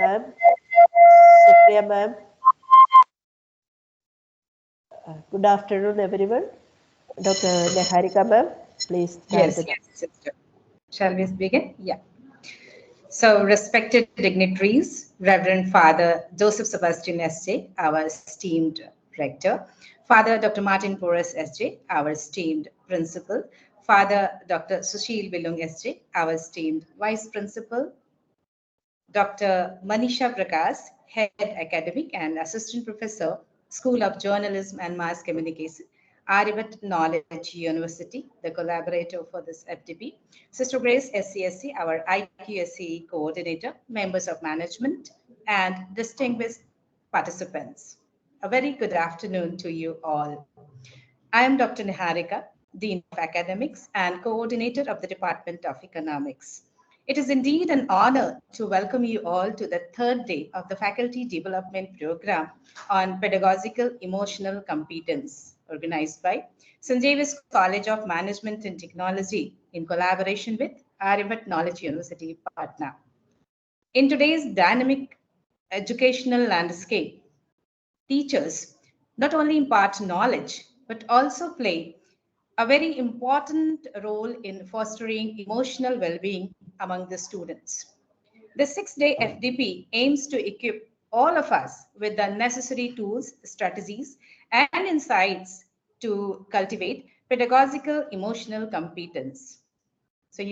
ma'am, Supriya ma'am. Good afternoon, everyone. Dr. Niharika ma'am, please start Yes, the. yes, sister. Shall we begin? Yeah. So, respected dignitaries, Reverend Father Joseph Sebastian S.J., our esteemed rector, Father Dr. Martin Porras S.J., our esteemed principal, Father Dr. Sushil Bilung S.J., our esteemed vice principal, Dr. Manisha Prakash, Head Academic and Assistant Professor, School of Journalism and Mass Communication, Aryabhatta Knowledge University, the collaborator for this FDP, Sister Grace SCSC, our IQSC coordinator, members of management, and distinguished participants. A very good afternoon to you all. I am Dr. Niharika, Dean of Academics and Coordinator of the Department of Economics. It is indeed an honor to welcome you all to the third day of the Faculty Development Program on Pedagogical Emotional Competence, organized by St. Xavier's College of Management and Technology in collaboration with Aryabhatta Knowledge University, Patna. In today's dynamic educational landscape, teachers not only impart knowledge but also play a very important role in fostering emotional well being among the students. The 6-day FDP aims to equip all of us with the necessary tools, strategies, and insights to cultivate pedagogical emotional competence. So,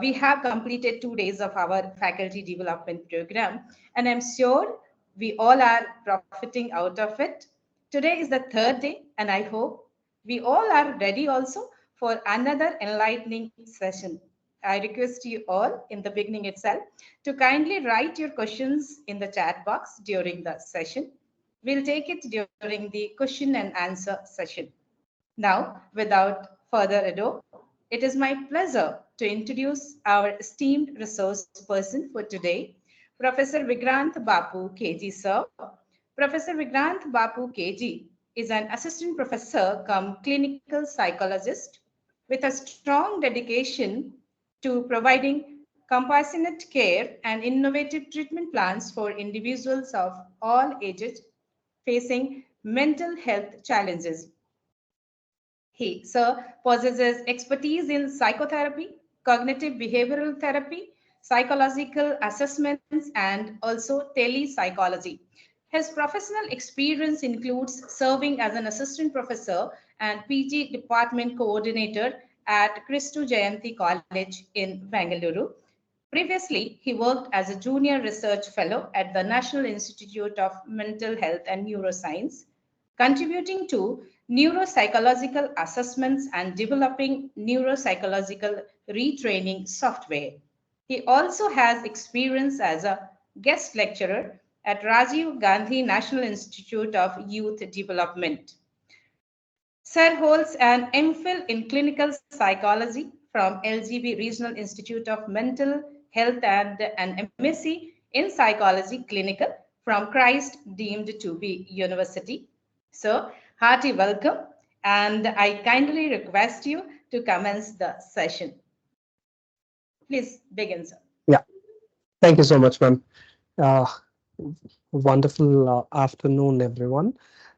we have completed 2 days of our faculty development program, and I'm sure we all are profiting out of it. Today is the third day, and I hope we all are ready also for another enlightening session. I request you all in the beginning itself to kindly write your questions in the chat box during the session. We'll take it during the question and answer session. Now, without further ado, it is my pleasure to introduce our esteemed resource person for today, Professor Vigrant Bapu KG, sir. Professor Vigrant Bapu KG is an assistant professor come clinical psychologist with a strong dedication to providing compassionate care and innovative treatment plans for individuals of all ages facing mental health challenges. He, sir, possesses expertise in psychotherapy, cognitive behavioral therapy, psychological assessments, and also telepsychology. His professional experience includes serving as an assistant professor and PG department coordinator at Christu Jayanti College in Bangalore. Previously, he worked as a junior research fellow at the National Institute of Mental Health and Neuroscience, contributing to neuropsychological assessments and developing neuropsychological retraining software. He also has experience as a guest lecturer at Rajiv Gandhi National Institute of Youth Development. Sir holds an MPhil in clinical psychology from LGB Regional Institute of Mental Health and an MSc in psychology clinical from Christ deemed to be University. So, hearty welcome, and I kindly request you to commence the session. Please begin, sir. Yeah, thank you so much, ma'am. Uh, Wonderful afternoon, everyone.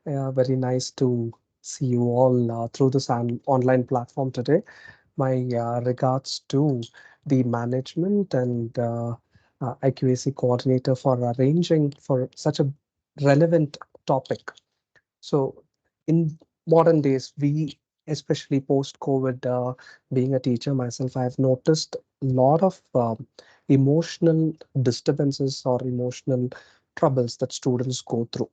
Very nice to see you all through this online platform today. My regards to the management and IQAC coordinator for arranging for such a relevant topic. So, in modern days, we, especially post-COVID, being a teacher myself, I've noticed a lot of emotional disturbances or emotional troubles that students go through.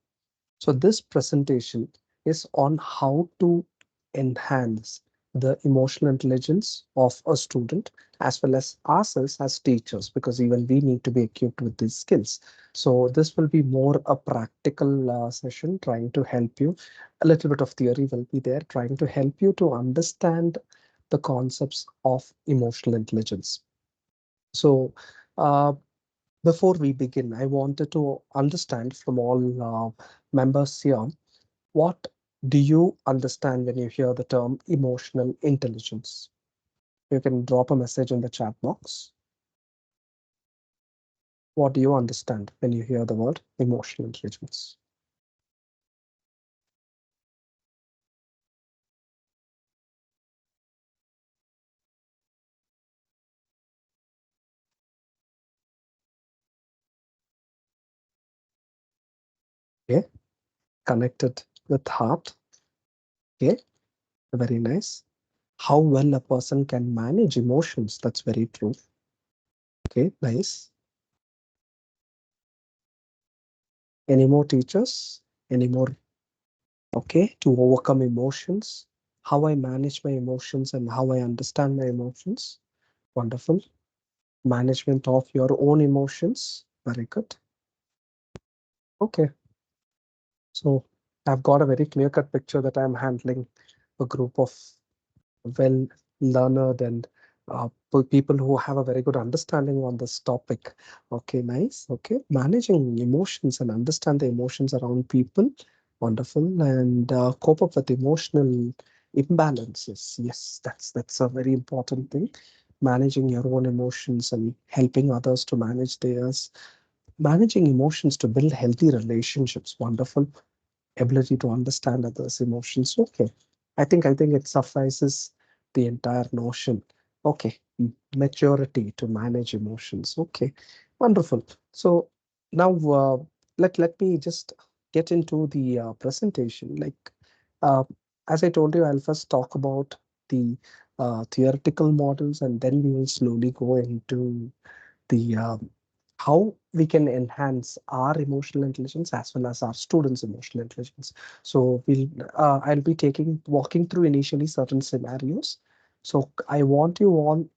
So this presentation is on how to enhance the emotional intelligence of a student as well as ourselves as teachers, because even we need to be equipped with these skills. So this will be more a practical session trying to help you. A little bit of theory will be there, trying to help you to understand the concepts of emotional intelligence. So uh, before we begin, I wanted to understand from all members here, what do you understand when you hear the term emotional intelligence? You can drop a message in the chat box. What do you understand when you hear the word emotional intelligence? Okay, connected with heart. Okay, very nice. How well a person can manage emotions. That's very true. Okay, nice. Any more teachers? Any more? Okay, to overcome emotions. How I manage my emotions and how I understand my emotions. Wonderful. Management of your own emotions. Very good. Okay, so I've got a very clear cut picture that I'm handling a group of well learned and people who have a very good understanding on this topic. Okay, nice. Okay, managing emotions and understand the emotions around people. Wonderful. And cope up with emotional imbalances. Yes, that's a very important thing. Managing your own emotions and helping others to manage theirs. Managing emotions to build healthy relationships. Wonderful. Ability to understand others' emotions. Okay, I think it suffices the entire notion. Okay, maturity to manage emotions. Okay, wonderful. So now let me just get into the presentation. Like uh, as I told you, I'll first talk about the theoretical models, and then we will slowly go into the how we can enhance our emotional intelligence as well as our students' emotional intelligence. So I'll be taking walking through initially certain scenarios. So I want you all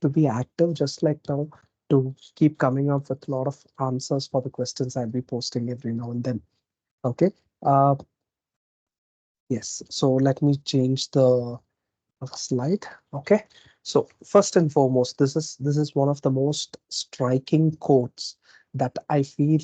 to be active, just like now, to keep coming up with a lot of answers for the questions I'll be posting every now and then. Okay. Uh, yes. So let me change the slide. Okay, so first and foremost, this is one of the most striking quotes that I feel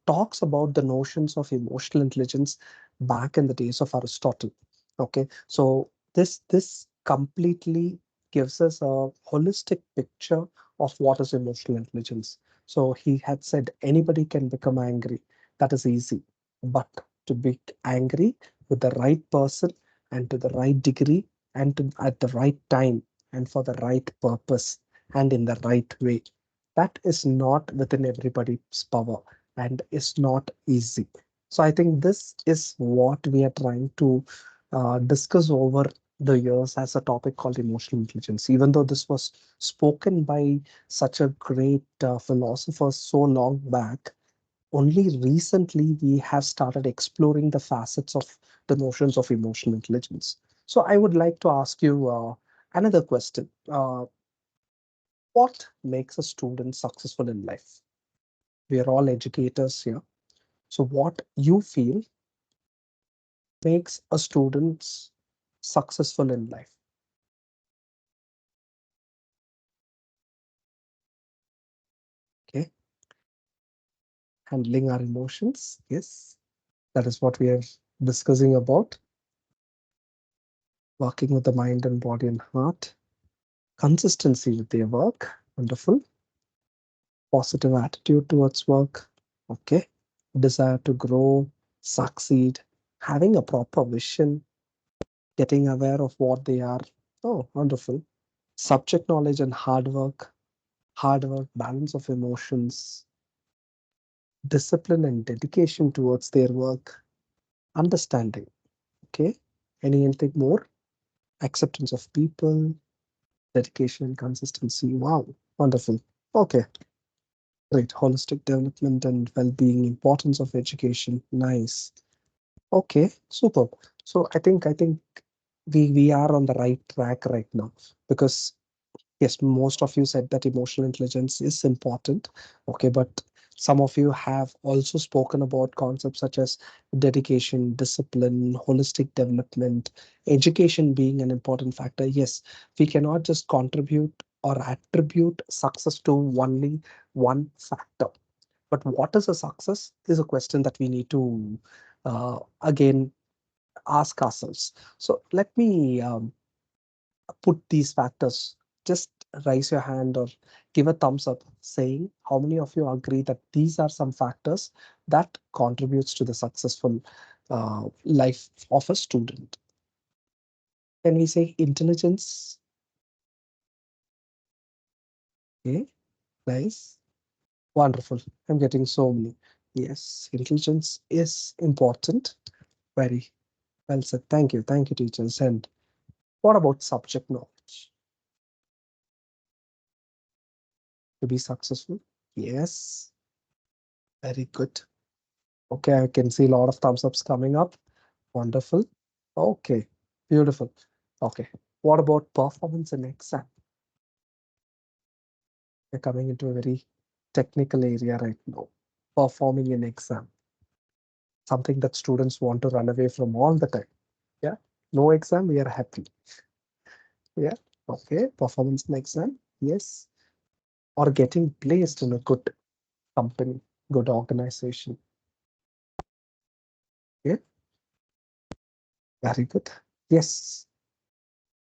talks about the notions of emotional intelligence back in the days of Aristotle. Okay, so this completely gives us a holistic picture of what is emotional intelligence. So he had said anybody can become angry. That is easy, but to be angry with the right person and to the right degree and at the right time and for the right purpose and in the right way, that is not within everybody's power and is not easy. So I think this is what we are trying to discuss over the years as a topic called emotional intelligence. Even though this was spoken by such a great philosopher so long back, only recently we have started exploring the facets of the notions of emotional intelligence. So I would like to ask you another question. What makes a student successful in life? We are all educators here. So, what you feel makes a student successful in life? Okay, handling our emotions. Yes, that is what we are discussing about. Working with the mind and body and heart. Consistency with their work. Wonderful. Positive attitude towards work. Okay. Desire to grow, succeed, having a proper vision, getting aware of what they are. Oh, wonderful. Subject knowledge and hard work, balance of emotions, discipline and dedication towards their work, understanding. Okay. Anything more? Acceptance of people, dedication, consistency. Wow. Wonderful. Okay. Great. Holistic development and well-being, importance of education. Nice. Okay. Superb. So I think we are on the right track right now because yes, most of you said that emotional intelligence is important. Okay, but some of you have also spoken about concepts such as dedication, discipline, holistic development, education being an important factor. Yes, we cannot just contribute or attribute success to only one factor. But what is a success is a question that we need to again ask ourselves. So let me put these factors just raise your hand or give a thumbs up saying how many of you agree that these are some factors that contributes to the successful life of a student. Can we say intelligence? Okay, nice, wonderful. I'm getting so many. Yes, intelligence is important. Very well said. Thank you, teachers. And what about subject knowledge to be successful? Yes, very good. Okay, I can see a lot of thumbs ups coming up. Wonderful. Okay, beautiful. Okay, what about performance in exam? We're coming into a very technical area right now. Performing in exam, something that students want to run away from all the time. Yeah, no exam, we are happy. Yeah, okay, performance in exam, yes, or getting placed in a good company, good organization. Yeah, very good. Yes,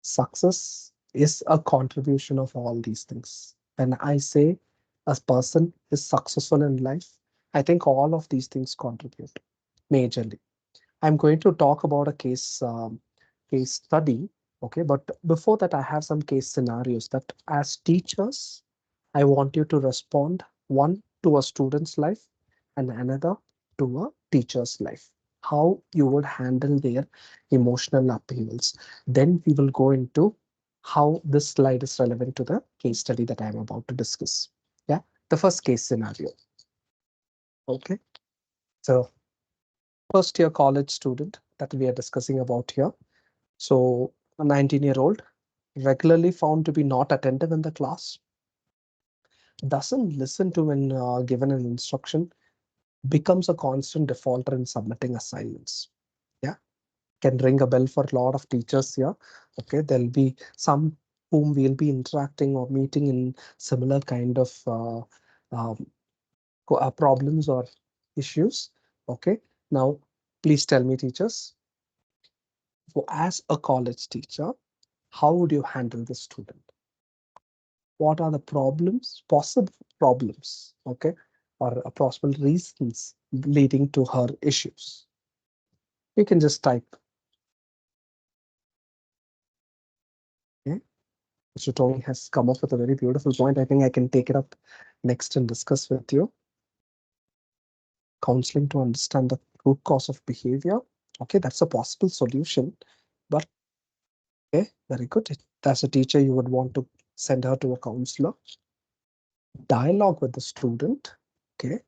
success is a contribution of all these things. When I say a person is successful in life, I think all of these things contribute majorly. I'm going to talk about a case study. Okay, but before that, I have some case scenarios that as teachers, I want you to respond one to a student's life and another to a teacher's life. How you would handle their emotional upheavals. Then we will go into how this slide is relevant to the case study that I'm about to discuss. Yeah, the first case scenario. Okay, so first year college student that we are discussing about here. So a 19-year-old regularly found to be not attentive in the class, doesn't listen to when given an instruction, becomes a constant defaulter in submitting assignments. Yeah, can ring a bell for a lot of teachers here. Okay, there'll be some whom we'll be interacting or meeting in similar kind of um, problems or issues. Okay, now please tell me, teachers, as a college teacher, how would you handle the student? What are the problems, possible problems, okay, or possible reasons leading to her issues? You can just type. Okay, Mr. Tony has come up with a very beautiful point. I think I can take it up next and discuss with you. Counseling to understand the root cause of behavior. Okay, that's a possible solution. But okay, very good. As a teacher, you would want to send her to a counselor. Dialogue with the student. Okay,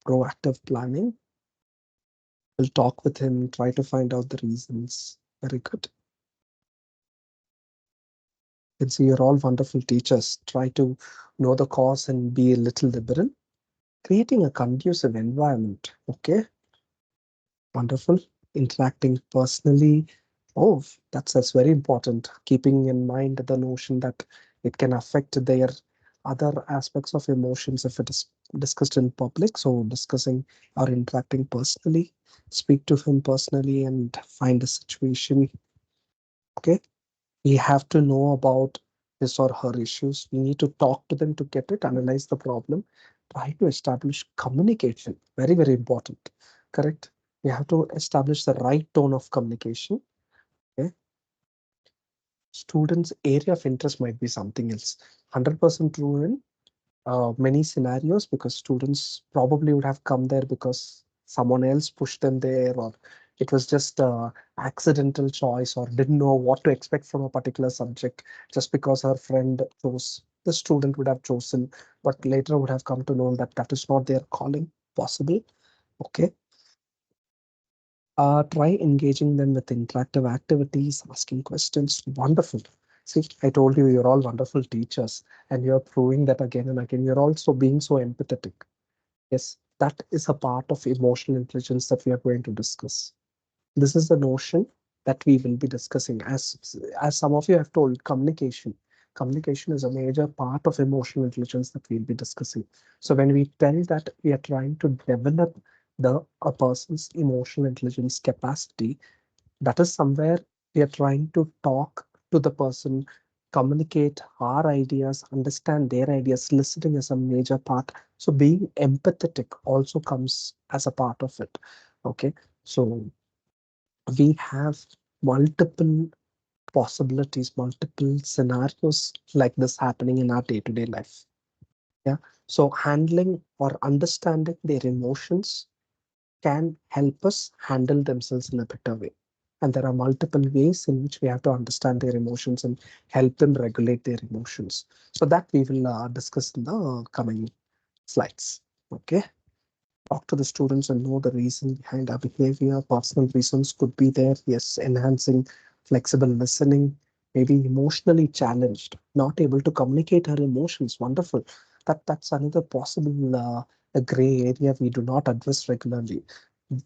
proactive planning. We'll talk with him, try to find out the reasons. Very good. You can see you're all wonderful teachers. Try to know the cause and be a little liberal. Creating a conducive environment. Okay, wonderful. Interacting personally. Oh, that's very important. Keeping in mind the notion that it can affect their other aspects of emotions if it is discussed in public. So discussing or interacting personally, speak to him personally and find a situation. Okay, we have to know about his or her issues. We need to talk to them to get it, analyze the problem, try to establish communication. Very important. Correct. We have to establish the right tone of communication. Okay. Students' area of interest might be something else. 100% true in many scenarios because students probably would have come there because someone else pushed them there, or it was just a accidental choice, or didn't know what to expect from a particular subject just because her friend chose, the student would have chosen, but later would have come to know that that is not their calling. Possible. Okay. Try engaging them with interactive activities, asking questions. Wonderful. See, I told you, you're all wonderful teachers, and you're proving that again and again. You're also being so empathetic. Yes, that is a part of emotional intelligence that we are going to discuss. This is the notion that we will be discussing. As some of you have told, communication. Communication is a major part of emotional intelligence that we'll be discussing. So when we tell that we are trying to develop a person's emotional intelligence capacity, that is somewhere we are trying to talk to the person communicate our ideas, understand their ideas. Listening is a major part. So being empathetic also comes as a part of it. Okay. So we have multiple possibilities, multiple scenarios like this happening in our day-to-day life. Yeah. So handling or understanding their emotions can help us handle themselves in a better way. And there are multiple ways in which we have to understand their emotions and help them regulate their emotions. So that we will discuss in the coming slides. Okay. Talk to the students and know the reason behind our behavior. Personal reasons could be there. Yes, enhancing flexible listening, maybe emotionally challenged, not able to communicate her emotions. Wonderful. That's another possible a gray area we do not address regularly.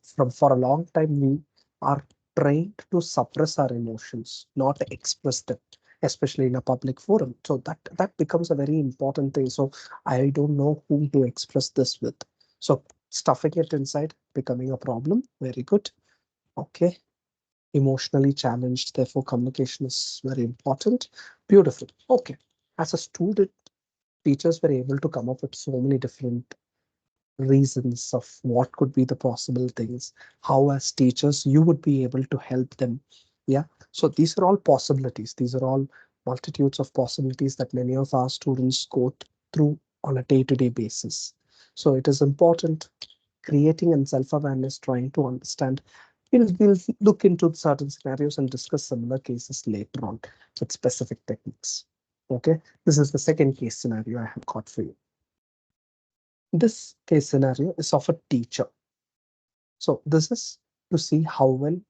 From for a long time, we are trained to suppress our emotions, not express them, especially in a public forum. So that becomes a very important thing. So I don't know whom to express this with. So stuffing it inside becoming a problem. Very good. Okay. Emotionally challenged, therefore communication is very important. Beautiful. Okay. As a student, teachers were able to come up with so many different reasons of what could be the possible things, how as teachers you would be able to help them. Yeah. So these are all possibilities. These are all multitudes of possibilities that many of our students go through on a day-to-day basis. So it is important creating and self-awareness, trying to understand. We'll look into certain scenarios and discuss similar cases later on with specific techniques. Okay, this is the second case scenario I have got for you. This case scenario is of a teacher. So this is to see how well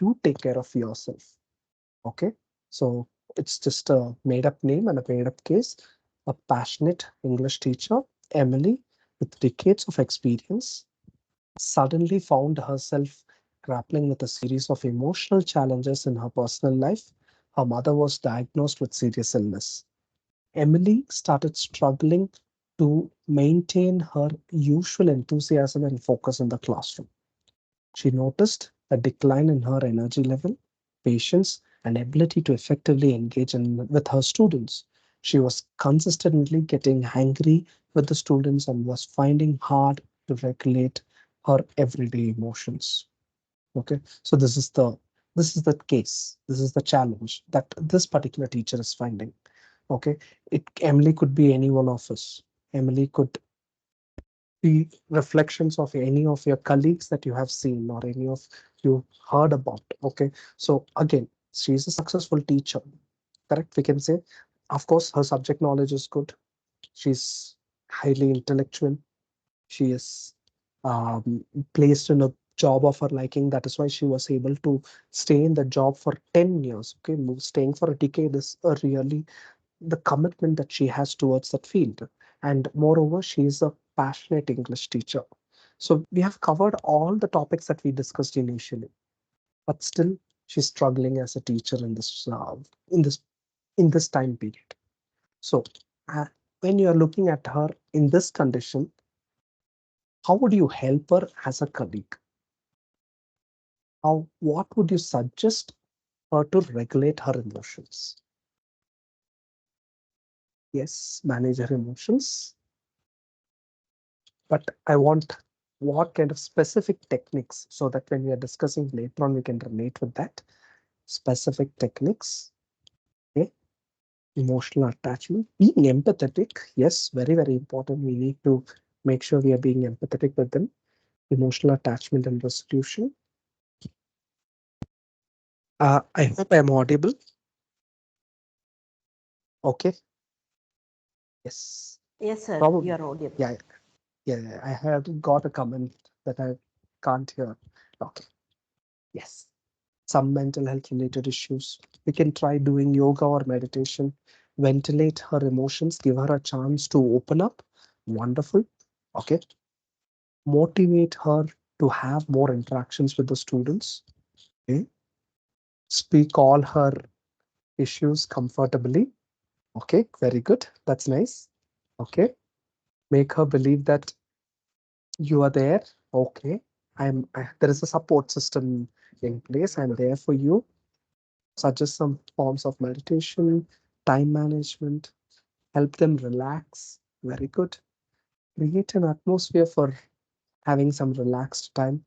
you take care of yourself. Okay, so it's just a made up name and a made up case. A passionate English teacher, Emily, with decades of experience, suddenly found herself grappling with a series of emotional challenges in her personal life. Her mother was diagnosed with serious illness. Emily started struggling to maintain her usual enthusiasm and focus in the classroom. She noticed a decline in her energy level, patience, and ability to effectively engage with her students. She was consistently getting angry with the students and was finding hard to regulate her everyday emotions. Okay, so this is the case. This is the challenge that this particular teacher is finding. Okay, Emily could be any one of us. Emily could the reflections of any of your colleagues that you have seen or any of you heard about. Okay, so again, she's a successful teacher, correct, we can say. Of course her subject knowledge is good. She's highly intellectual. She is um, placed in a job of her liking. That is why she was able to stay in the job for 10 years. Okay, staying for a decade is a really the commitment that she has towards that field. And moreover, she is a passionate English teacher. So we have covered all the topics that we discussed initially, but still she's struggling as a teacher in this in this time period. So uh, when you are looking at her in this condition, how would you help her as a colleague? How what would you suggest her to regulate her emotions? Yes, manage her emotions. But I want what kind of specific techniques so that when we are discussing later on, we can relate with that specific techniques. Okay. Emotional attachment, being empathetic. Yes, very, very important. We need to make sure we are being empathetic with them. Emotional attachment and resolution. I hope I'm audible. Okay. Yes. Yes, sir, you Probably. are audible. Yeah. Yeah. I had got a comment that I can't hear. Okay. Yes. Some mental health related issues. We can try doing yoga or meditation, ventilate her emotions, give her a chance to open up. Wonderful. Okay. Motivate her to have more interactions with the students. Okay. Speak all her issues comfortably. Okay. Very good. That's nice. Okay. Make her believe that you are there. Okay. There is a support system in place. I'm there for you. Suggest some forms of meditation, time management, help them relax. Very good. Create an atmosphere for having some relaxed time.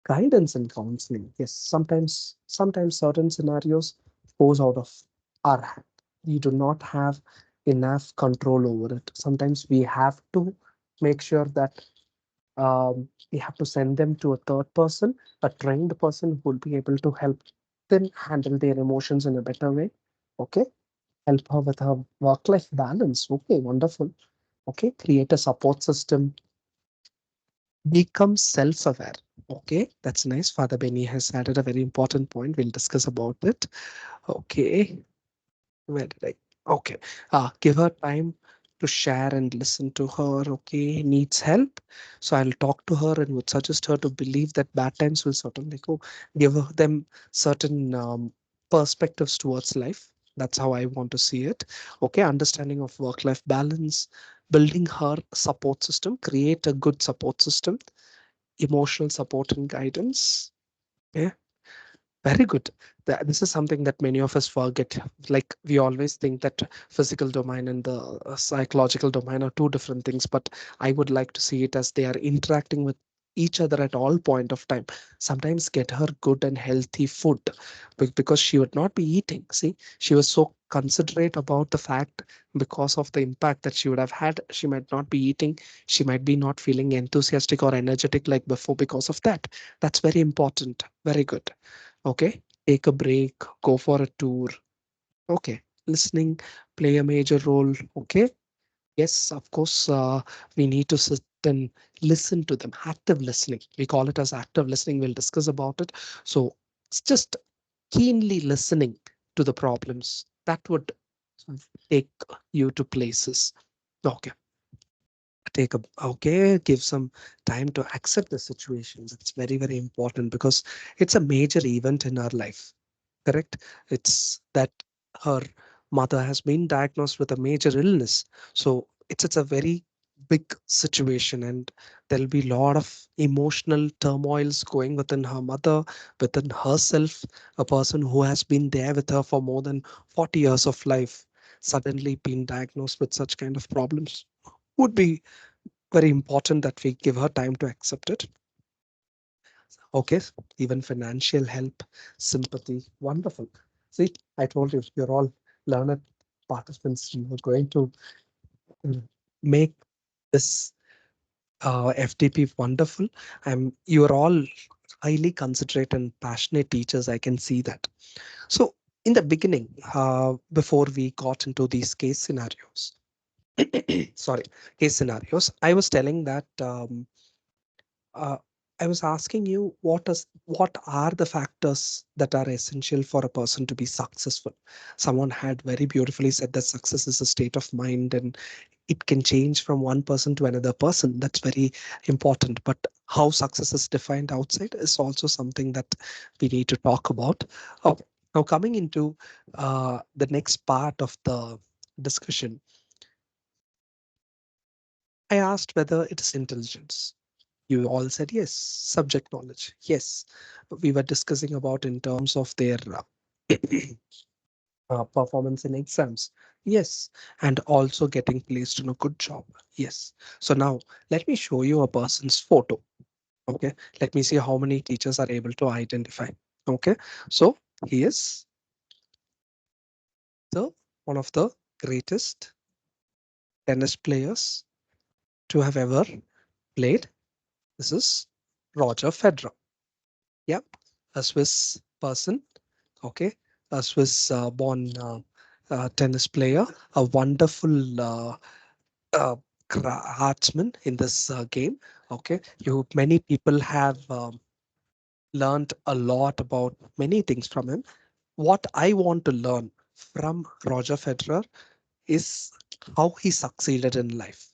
Guidance and counseling. Yes, sometimes certain scenarios goes out of our hand. We do not have enough control over it. Sometimes we have to make sure that we have to send them to a third person, a trained person who will be able to help them handle their emotions in a better way. Okay, help her with her work-life balance. Okay, wonderful. Okay, create a support system, become self-aware. Okay, that's nice. Father Benny has added a very important point. We'll discuss about it. Okay, where did I? Okay. Give her time to share and listen to her. Okay. Needs help. So I'll talk to her and would suggest her to believe that bad times will certainly go. Give her them certain perspectives towards life. That's how I want to see it. Okay. Understanding of work life balance, building her support system, create a good support system, emotional support and guidance. Yeah. Very good. This is something that many of us forget. Like we always think that physical domain and the psychological domain are two different things, but I would like to see it as they are interacting with each other at all point of time. Sometimes get her good and healthy food because she would not be eating. See, she was so considerate about the fact because of the impact that she would have had. She might not be eating. She might be not feeling enthusiastic or energetic like before because of that. That's very important. Very good. Okay, take a break, go for a tour. Okay, listening play a major role. Okay, yes, of course, we need to sit and listen to them. Active listening, we call it as active listening. We'll discuss about it. So it's just keenly listening to the problems that would take you to places. Okay, take a okay, give some time to accept the situations. It's very, very important because it's a major event in our life. Correct? It's that her mother has been diagnosed with a major illness. So it's a very big situation, and there'll be a lot of emotional turmoils going within her mother, within herself. A person who has been there with her for more than 40 years of life suddenly being diagnosed with such kind of problems would be very important that we give her time to accept it. Okay, even financial help, sympathy, wonderful. See, I told you, you're all learned participants. You are going to make this FTP wonderful. You're all highly considerate and passionate teachers. I can see that. So, in the beginning, before we got into these case scenarios, sorry, case scenarios, I was telling that. Uh, I was asking you what are the factors that are essential for a person to be successful? Someone had very beautifully said that success is a state of mind and it can change from one person to another person. That's very important. But how success is defined outside is also something that we need to talk about. Oh, now coming into the next part of the discussion, I asked whether it is intelligence. You all said yes. Subject knowledge, yes. We were discussing about in terms of their performance in exams, yes, and also getting placed in a good job, yes. So now let me show you a person's photo. Okay, let me see how many teachers are able to identify. Okay, so he is the one of the greatest tennis players to have ever played. This is Roger Federer. Yeah, a Swiss person. Okay, a Swiss born tennis player, a wonderful uh, craftsman in this game. Okay, you many people have learned a lot about many things from him. What I want to learn from Roger Federer is how he succeeded in life.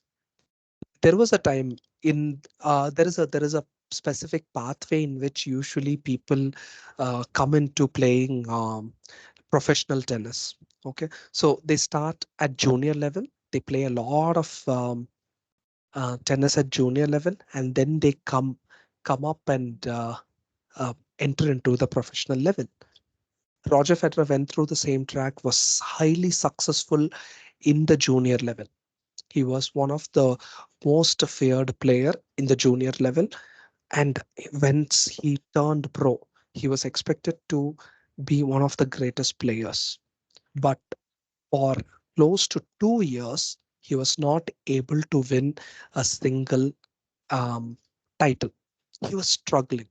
There was a time in there is a specific pathway in which usually people come into playing professional tennis. Okay, so they start at junior level. They play a lot of tennis at junior level, and then they come up and enter into the professional level. Roger Federer went through the same track, was highly successful in the junior level. He was one of the most feared player in the junior level, and once he turned pro, he was expected to be one of the greatest players. But for close to 2 years, he was not able to win a single um, title. He was struggling.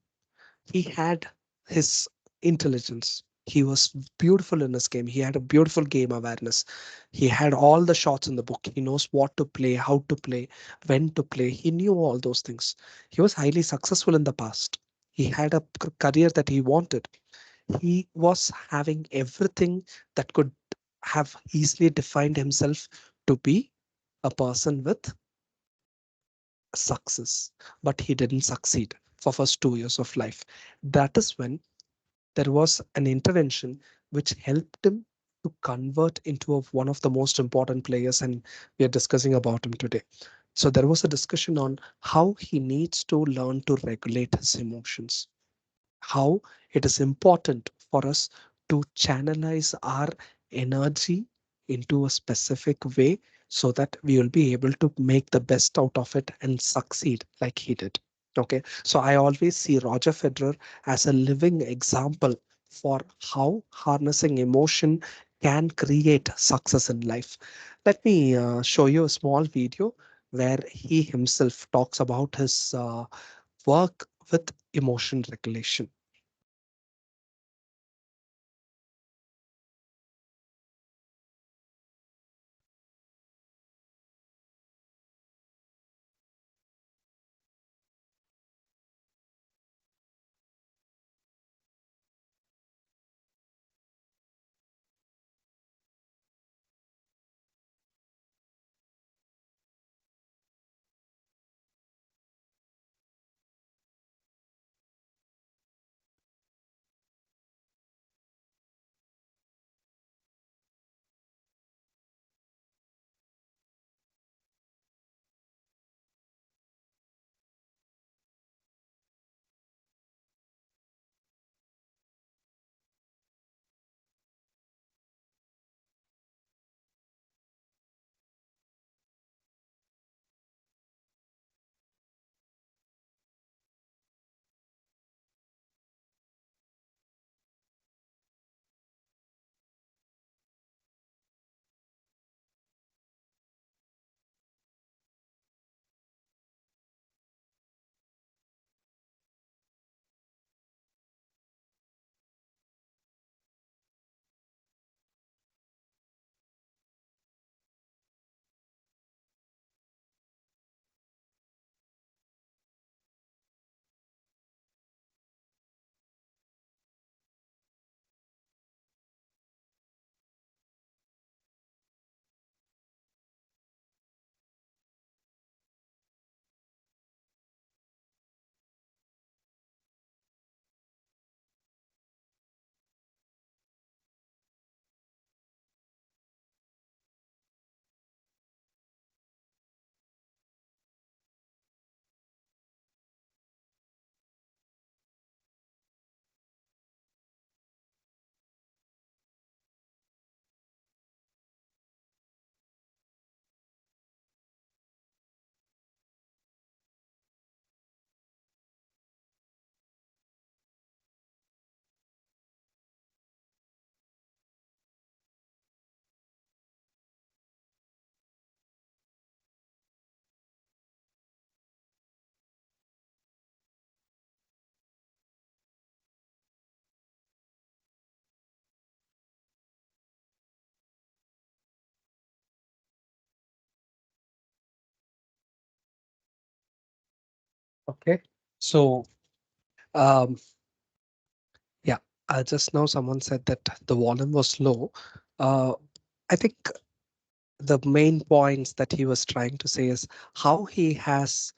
He had his intelligence. He was beautiful in his game. He had a beautiful game awareness. He had all the shots in the book. He knows what to play, how to play, when to play. He knew all those things. He was highly successful in the past. He had a career that he wanted. He was having everything that could have easily defined himself to be a person with success, but he didn't succeed for first 2 years of life. That is when there was an intervention which helped him to convert into one of the most important players, and we are discussing about him today. So there was a discussion on how he needs to learn to regulate his emotions, how it is important for us to channelize our energy into a specific way so that we will be able to make the best out of it and succeed like he did. Okay, so I always see Roger Federer as a living example for how harnessing emotion can create success in life. Let me show you a small video where he himself talks about his work with emotion regulation. Okay. So, um, yeah, just now someone said that the volume was low. Uh, I think the main points that he was trying to say is how he has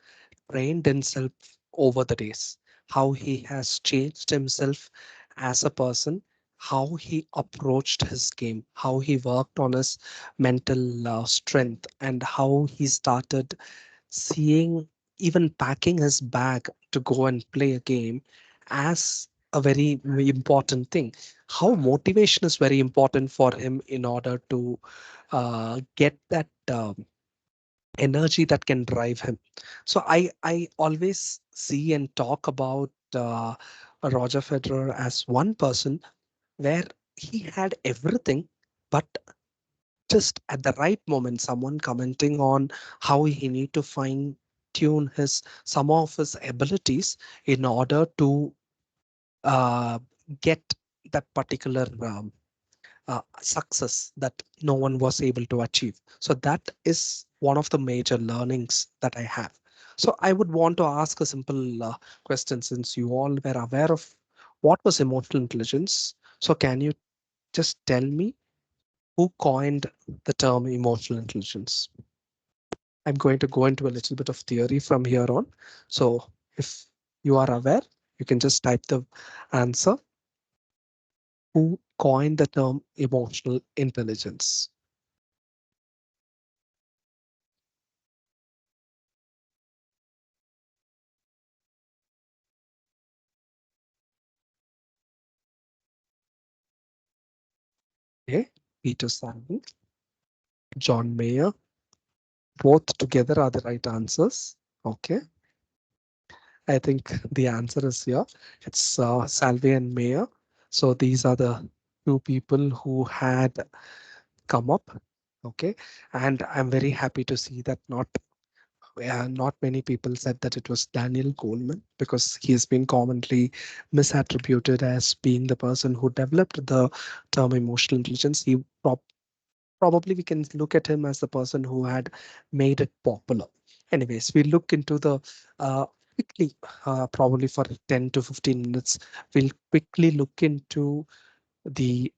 trained himself over the days, how he has changed himself as a person, how he approached his game, how he worked on his mental strength, and how he started seeing even packing his bag to go and play a game as a very important thing. How motivation is very important for him in order to get that energy that can drive him. So I always see and talk about Roger Federer as one person where he had everything, but just at the right moment, someone commenting on how he need to fine tune his some of his abilities in order to uh, get that particular success that no one was able to achieve. So that is one of the major learnings that I have. So I would want to ask a simple question, since you all were aware of what was emotional intelligence. So can you just tell me who coined the term emotional intelligence? I'm going to go into a little bit of theory from here on. So if you are aware, you can just type the answer. Who coined the term emotional intelligence? Okay, Peter Sandin, John Mayer, both together are the right answers. Okay, I think the answer is here. It's Salve and Mayer. So these are the two people who had come up. Okay, and I'm very happy to see that not many people said that it was Daniel Goleman, because he has been commonly misattributed as being the person who developed the term emotional intelligence. Probably we can look at him as the person who had made it popular. Anyways, we look into the uh, quickly, probably for 10 to 15 minutes, we'll quickly look into the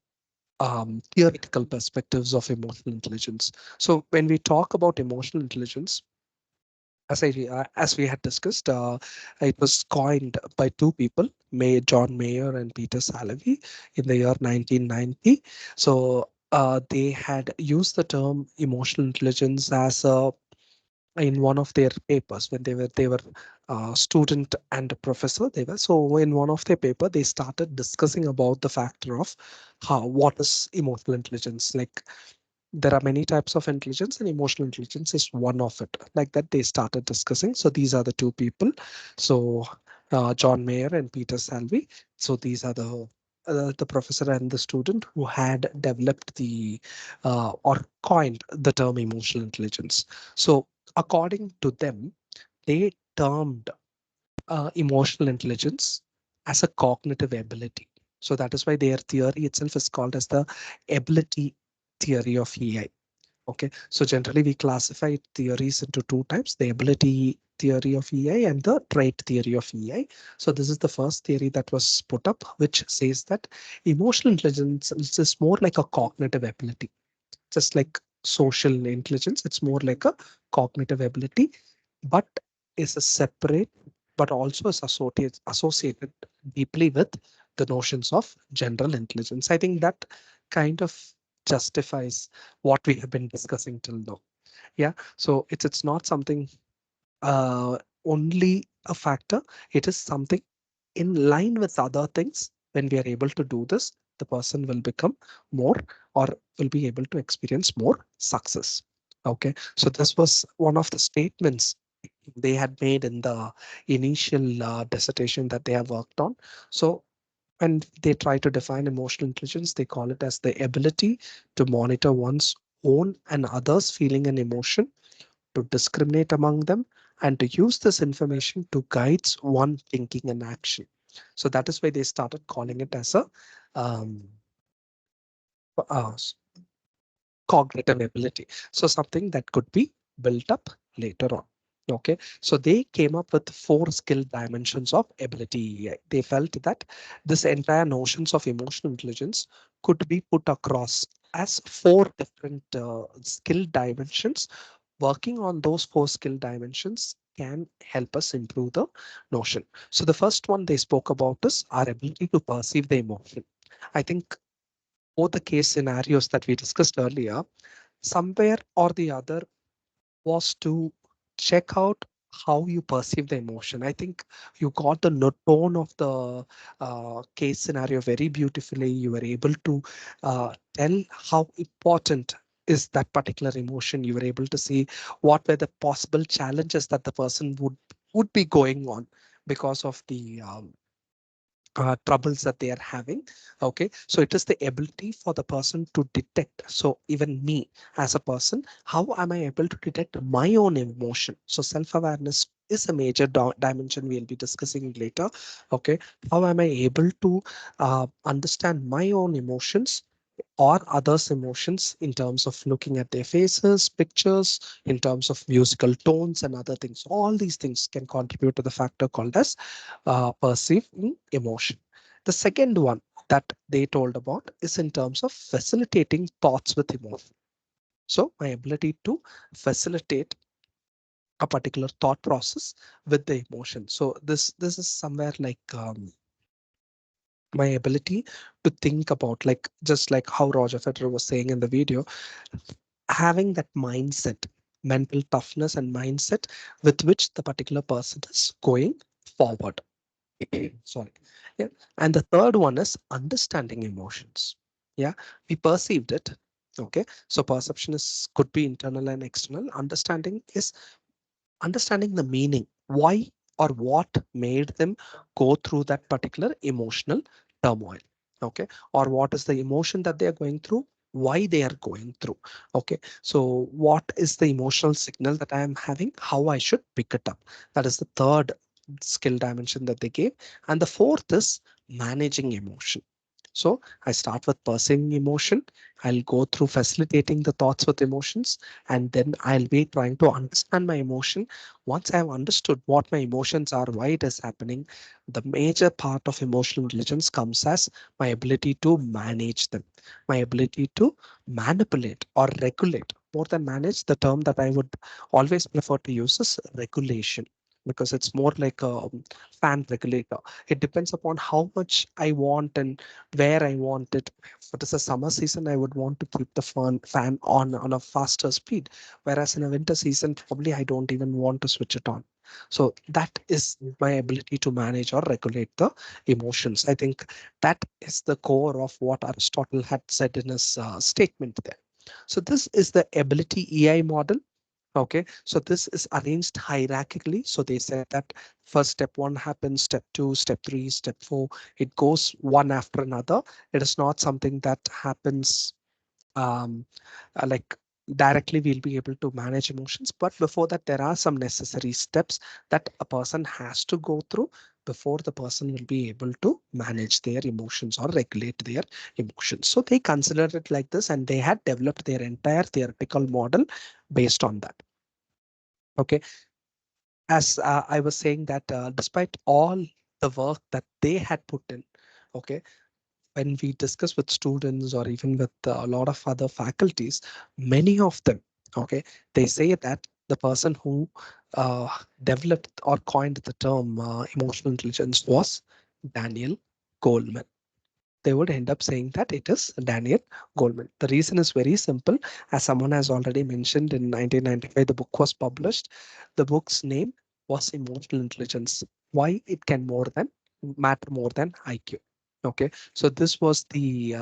theoretical perspectives of emotional intelligence. So when we talk about emotional intelligence, as we had discussed, it was coined by two people, John Mayer and Peter Salovey, in the year 1990. So they had used the term emotional intelligence as a in one of their papers when they were student and a professor. They were so in one of their paper they started discussing about the factor of how what is emotional intelligence. Like, there are many types of intelligence and emotional intelligence is one of it, like that they started discussing. So these are the two people. So John Mayer and Peter Salvi. So these are the professor and the student who had developed the or coined the term emotional intelligence. So according to them, they termed emotional intelligence as a cognitive ability. So that is why their theory itself is called as the ability theory of EI. Okay, so generally we classify theories into two types: the ability theory of EI and the trait theory of EI. So this is the first theory that was put up, which says that emotional intelligence is more like a cognitive ability, just like social intelligence. It's more like a cognitive ability, but is a separate, but also is associated deeply with the notions of general intelligence. I think that kind of justifies what we have been discussing till now. Yeah. So it's not something uh, only a factor. It is something in line with other things. When we are able to do this, the person will become more, or will be able to experience more success. Okay, so this was one of the statements they had made in the initial dissertation that they have worked on. So when they try to define emotional intelligence, they call it as the ability to monitor one's own and others' feeling and emotion, to discriminate among them, and to use this information to guide one thinking and action. So that is why they started calling it as a um, uh, cognitive ability. So something that could be built up later on. Okay, so they came up with four skill dimensions of ability. They felt that this entire notions of emotional intelligence could be put across as four different skill dimensions. Working on those four skill dimensions can help us improve the notion. So the first one they spoke about is our ability to perceive the emotion. I think both the case scenarios that we discussed earlier, somewhere or the other, was to check out how you perceive the emotion. I think you got the tone of the case scenario very beautifully. You were able to tell how important is that particular emotion. You were able to see what were the possible challenges that the person would be going on because of the troubles that they are having. Okay, so it is the ability for the person to detect. So even me as a person, how am I able to detect my own emotion? So self-awareness is a major dimension we'll be discussing later. Okay, how am I able to understand my own emotions or others' emotions in terms of looking at their faces, pictures, in terms of musical tones and other things. All these things can contribute to the factor called as perceiving emotion. The second one that they told about is in terms of facilitating thoughts with emotion. So my ability to facilitate a particular thought process with the emotion. So this is somewhere like my ability to think about, like just like how Roger Federer was saying in the video, having that mindset, mental toughness and mindset with which the particular person is going forward. Sorry. Yeah. And the third one is understanding emotions. Yeah. We perceived it. Okay. So perception is could be internal and external. Understanding is understanding the meaning, why or what made them go through that particular emotional turmoil. Okay, or what is the emotion that they are going through, why they are going through. Okay, so what is the emotional signal that I am having, how I should pick it up. That is the third skill dimension that they gave. And the fourth is managing emotion. So I start with perceiving emotion. I'll go through facilitating the thoughts with emotions, and then I'll be trying to understand my emotion. Once I've understood what my emotions are, why it is happening, the major part of emotional intelligence comes as my ability to manage them, my ability to manipulate or regulate. More than manage, the term that I would always prefer to use is regulation, because it's more like a fan regulator. It depends upon how much I want and where I want it. If it is a summer season, I would want to keep the fan on a faster speed, whereas in a winter season, probably I don't even want to switch it on. So that is my ability to manage or regulate the emotions. I think that is the core of what Aristotle had said in his statement there. So this is the ability EI model. Okay, so this is arranged hierarchically. So they said that first step one happens, step two, step three, step four. It goes one after another. It is not something that happens um, like directly we'll be able to manage emotions. But before that, there are some necessary steps that a person has to go through before the person will be able to manage their emotions or regulate their emotions. So they considered it like this, and they had developed their entire theoretical model based on that. Okay, as I was saying that despite all the work that they had put in, okay, when we discuss with students or even with a lot of other faculties, many of them, okay, they say that the person who uh, developed or coined the term emotional intelligence was Daniel Goleman. They would end up saying that it is Daniel Goleman. The reason is very simple. As someone has already mentioned, in 1995, the book was published. The book's name was Emotional Intelligence. Why it can more than matter more than IQ. Okay, so this was the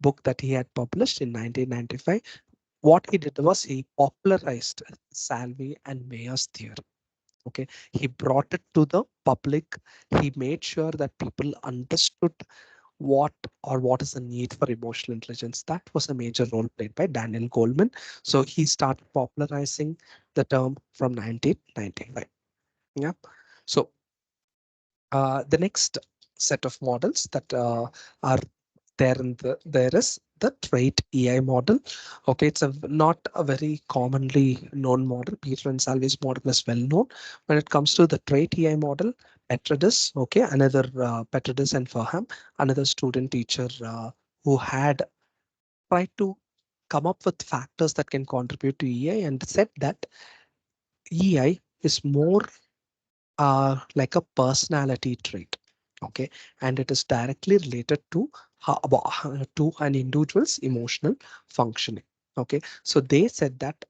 book that he had published in 1995. What he did was he popularized Salvi and Mayer's theory. Okay, he brought it to the public. He made sure that people understood what what is the need for emotional intelligence. That was a major role played by Daniel Goleman. So he started popularizing the term from 1995. Yeah. So the next set of models that are there in there is the trait EI model. Okay, it's a not a very commonly known model. Peter and Salve's model is well known. When it comes to the trait EI model, Petridis, okay, another Petridis and Faham, another student teacher who had tried to come up with factors that can contribute to EI and said that EI is more like a personality trait. Okay, and it is directly related to to an individual's emotional functioning. Okay, so they said that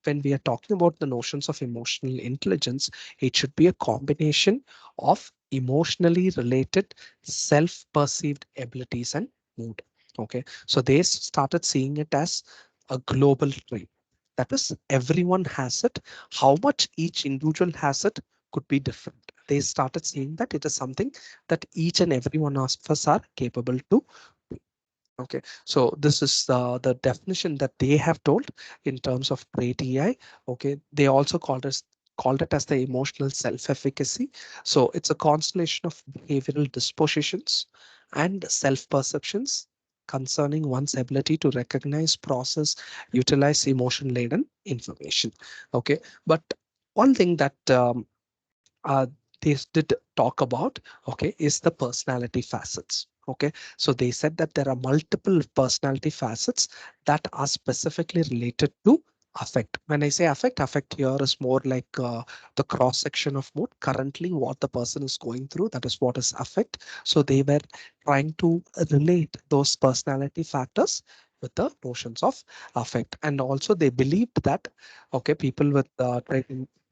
when we are talking about the notions of emotional intelligence, it should be a combination of emotionally related self-perceived abilities and mood. Okay, so they started seeing it as a global trait. That is, everyone has it. How much each individual has it could be different. They started seeing that it is something that each and every one of us are capable to. Okay, so this is the definition that they have told in terms of great EI. Okay, they also called it as the emotional self-efficacy. So it's a constellation of behavioral dispositions and self-perceptions concerning one's ability to recognize, process, utilize emotion-laden information. Okay, but one thing that uh, they did talk about, okay, is the personality facets. Okay, so they said that there are multiple personality facets that are specifically related to affect. When I say affect here is more like the cross section of mood. Currently, what the person is going through, that is what is affect. So they were trying to relate those personality factors with the notions of affect, and also they believed that okay, people with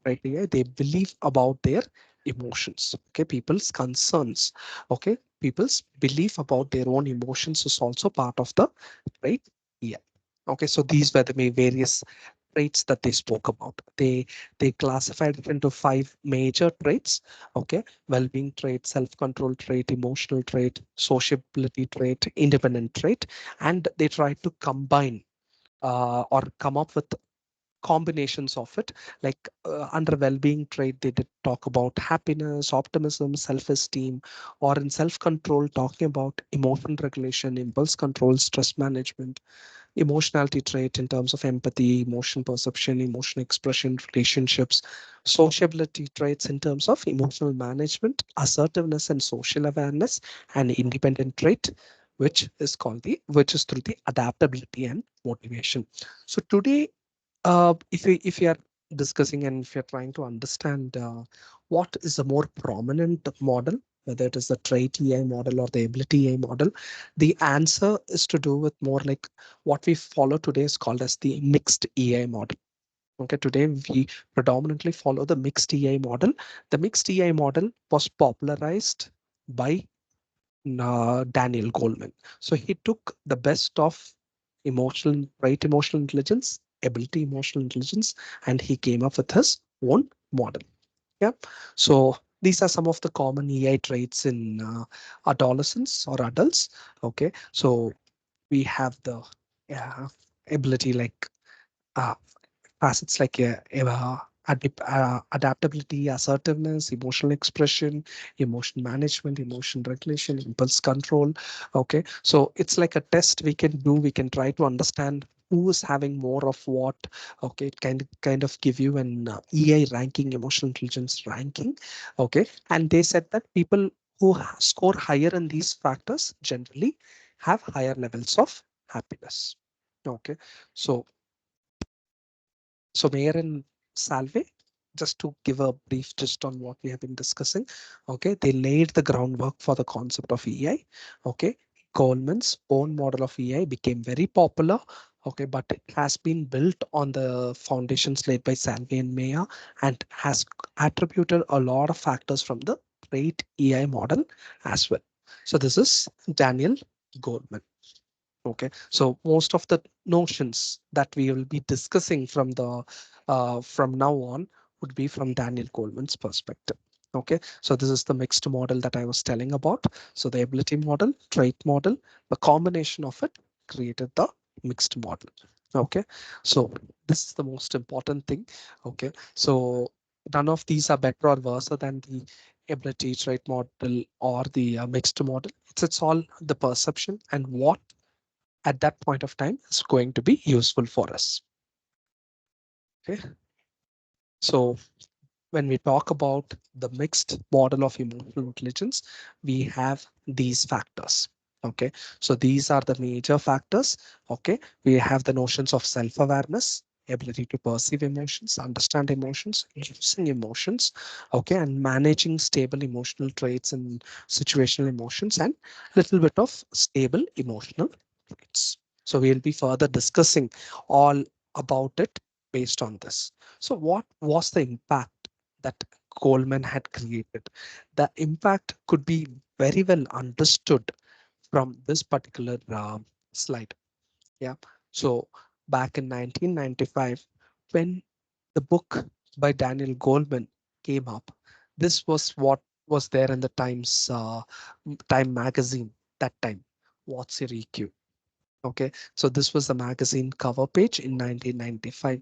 criteria, they believe about their emotions. Okay, people's concerns, okay, people's belief about their own emotions is also part of the right. Yeah. Okay, so these were the various traits that they spoke about. They classified it into five major traits. Okay, well-being trait, self-control trait, emotional trait, sociability trait, independent trait, and they tried to combine or come up with combinations of it. Like under well-being trait, they did talk about happiness, optimism, self-esteem, or in self-control, talking about emotion regulation, impulse control, stress management, emotionality trait in terms of empathy, emotion perception, emotion expression, relationships, sociability traits in terms of emotional management, assertiveness and social awareness, and independent trait, which is through the adaptability and motivation. So today, if we are discussing and if you're trying to understand what is a more prominent model, whether it is the trait EI model or the ability EI model, the answer is to do with more like what we follow today is called as the mixed EI model. Okay, today we predominantly follow the mixed EI model. The mixed EI model was popularized by Daniel Goleman. So he took the best of right emotional intelligence, ability emotional intelligence, and he came up with his own model. Yeah. So these are some of the common EI traits in adolescents or adults. Okay. So we have the ability like uh, facets like adaptability, assertiveness, emotional expression, emotion management, emotion regulation, impulse control. Okay, so it's like a test we can do. We can try to understand who is having more of what. Okay, it kind of give you an EI ranking, emotional intelligence ranking. Okay, and they said that people who score higher in these factors generally have higher levels of happiness. Okay, so Mayor and Salve, just to give a brief gist on what we have been discussing, okay, they laid the groundwork for the concept of EI. Okay, Goldman's own model of EI became very popular. Okay, but it has been built on the foundations laid by Salve and Maya and has attributed a lot of factors from the great EI model as well. So this is Daniel Goldman. Okay, so most of the notions that we will be discussing from now on would be from Daniel Goleman's perspective. Okay, so this is the mixed model that I was telling about. So the ability model, trait model, the combination of it created the mixed model. Okay, so this is the most important thing. Okay, so none of these are better or worse than the ability trait model or the mixed model. It's all the perception and what at that point of time is going to be useful for us. Okay, so when we talk about the mixed model of emotional intelligence, we have these factors. Okay, so these are the major factors. Okay, we have the notions of self-awareness, ability to perceive emotions, understand emotions, using emotions, okay, and managing stable emotional traits and situational emotions, and little bit of stable emotional traits. So we'll be further discussing all about it based on this. So, what was the impact that Goldman had created? The impact could be very well understood from this particular slide. Yeah. So, back in 1995, when the book by Daniel Goleman came up, this was what was there in the Time magazine that time. What's your EQ? Okay, so this was the magazine cover page in 1995,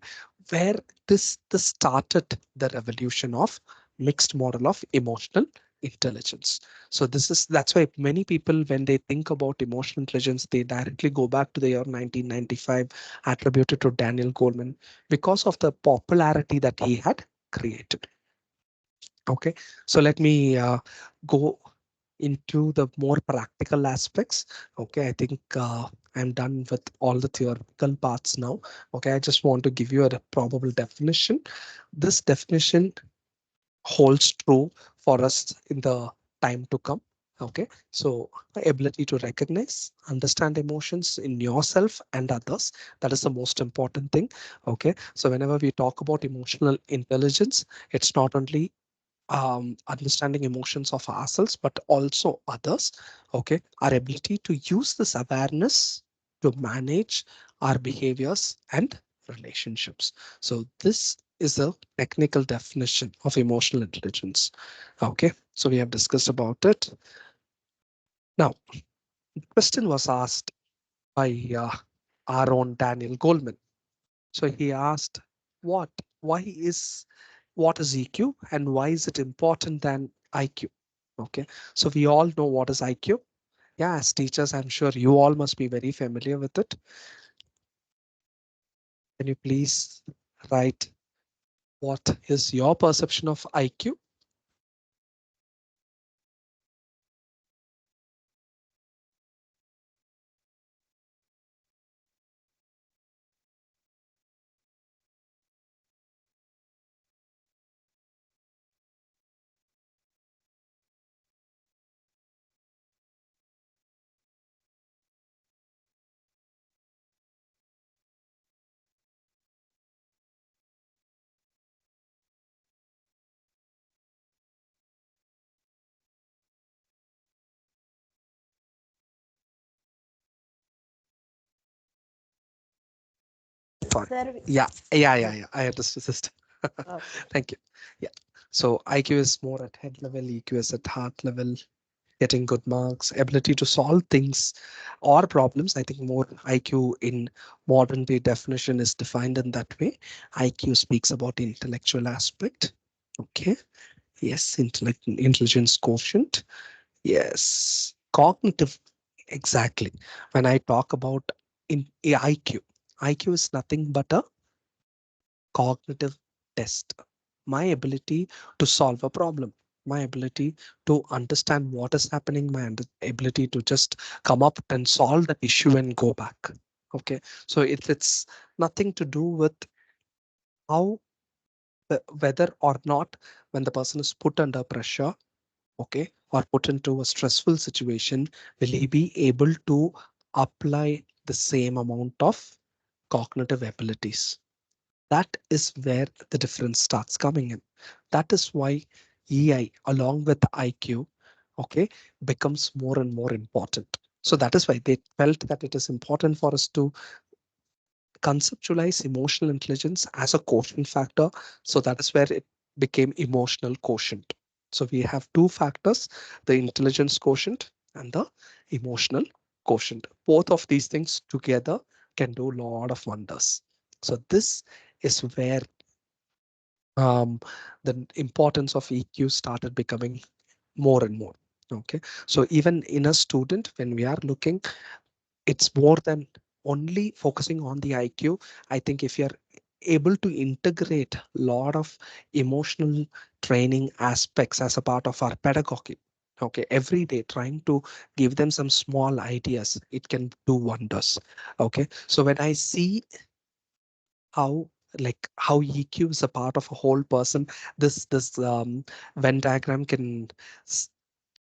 where this started the revolution of mixed model of emotional intelligence. So that's why many people, when they think about emotional intelligence, they directly go back to the year 1995, attributed to Daniel Goleman because of the popularity that he had created. Okay, so let me go into the more practical aspects. Okay, I think I'm done with all the theoretical parts now. Okay, I just want to give you a probable definition. This definition holds true for us in the time to come. Okay, so ability to recognize, understand emotions in yourself and others. That is the most important thing. Okay, so whenever we talk about emotional intelligence, it's not only understanding emotions of ourselves, but also others. Okay, our ability to use this awareness to manage our behaviors and relationships. So this is a technical definition of emotional intelligence. Okay, so we have discussed about it. Now, the question was asked by our own Daniel Goleman. So he asked, what, why is, what is EQ and why is it important than IQ? Okay, so we all know what is IQ. Yeah, as teachers, I'm sure you all must be very familiar with it. Can you please write what is your perception of IQ? Fine. Service. Yeah. I understood. Okay. Thank you. Yeah. So IQ is more at head level, EQ is at heart level, getting good marks, ability to solve things or problems. I think more IQ in modern day definition is defined in that way. IQ speaks about the intellectual aspect. Okay. Yes, intelligence quotient. Yes. Cognitive. Exactly. When I talk about IQ, IQ is nothing but a cognitive test. My ability to solve a problem, my ability to understand what is happening, my ability to just come up and solve the issue and go back. Okay, so it's nothing to do with how whether or not when the person is put under pressure, okay, or put into a stressful situation, will he be able to apply the same amount of cognitive abilities. That is where the difference starts coming in. That is why EI, along with IQ, okay, becomes more and more important. So that is why they felt that it is important for us to conceptualize emotional intelligence as a quotient factor. So that is where it became emotional quotient. So we have two factors, the intelligence quotient and the emotional quotient. Both of these things together can do a lot of wonders. So this is where um, the importance of EQ started becoming more and more. Okay, so even in a student, when we are looking, it's more than only focusing on the IQ. I think if you're able to integrate a lot of emotional training aspects as a part of our pedagogy, okay, every day trying to give them some small ideas, it can do wonders. Okay, so when I see how how EQ is a part of a whole person, this Venn diagram can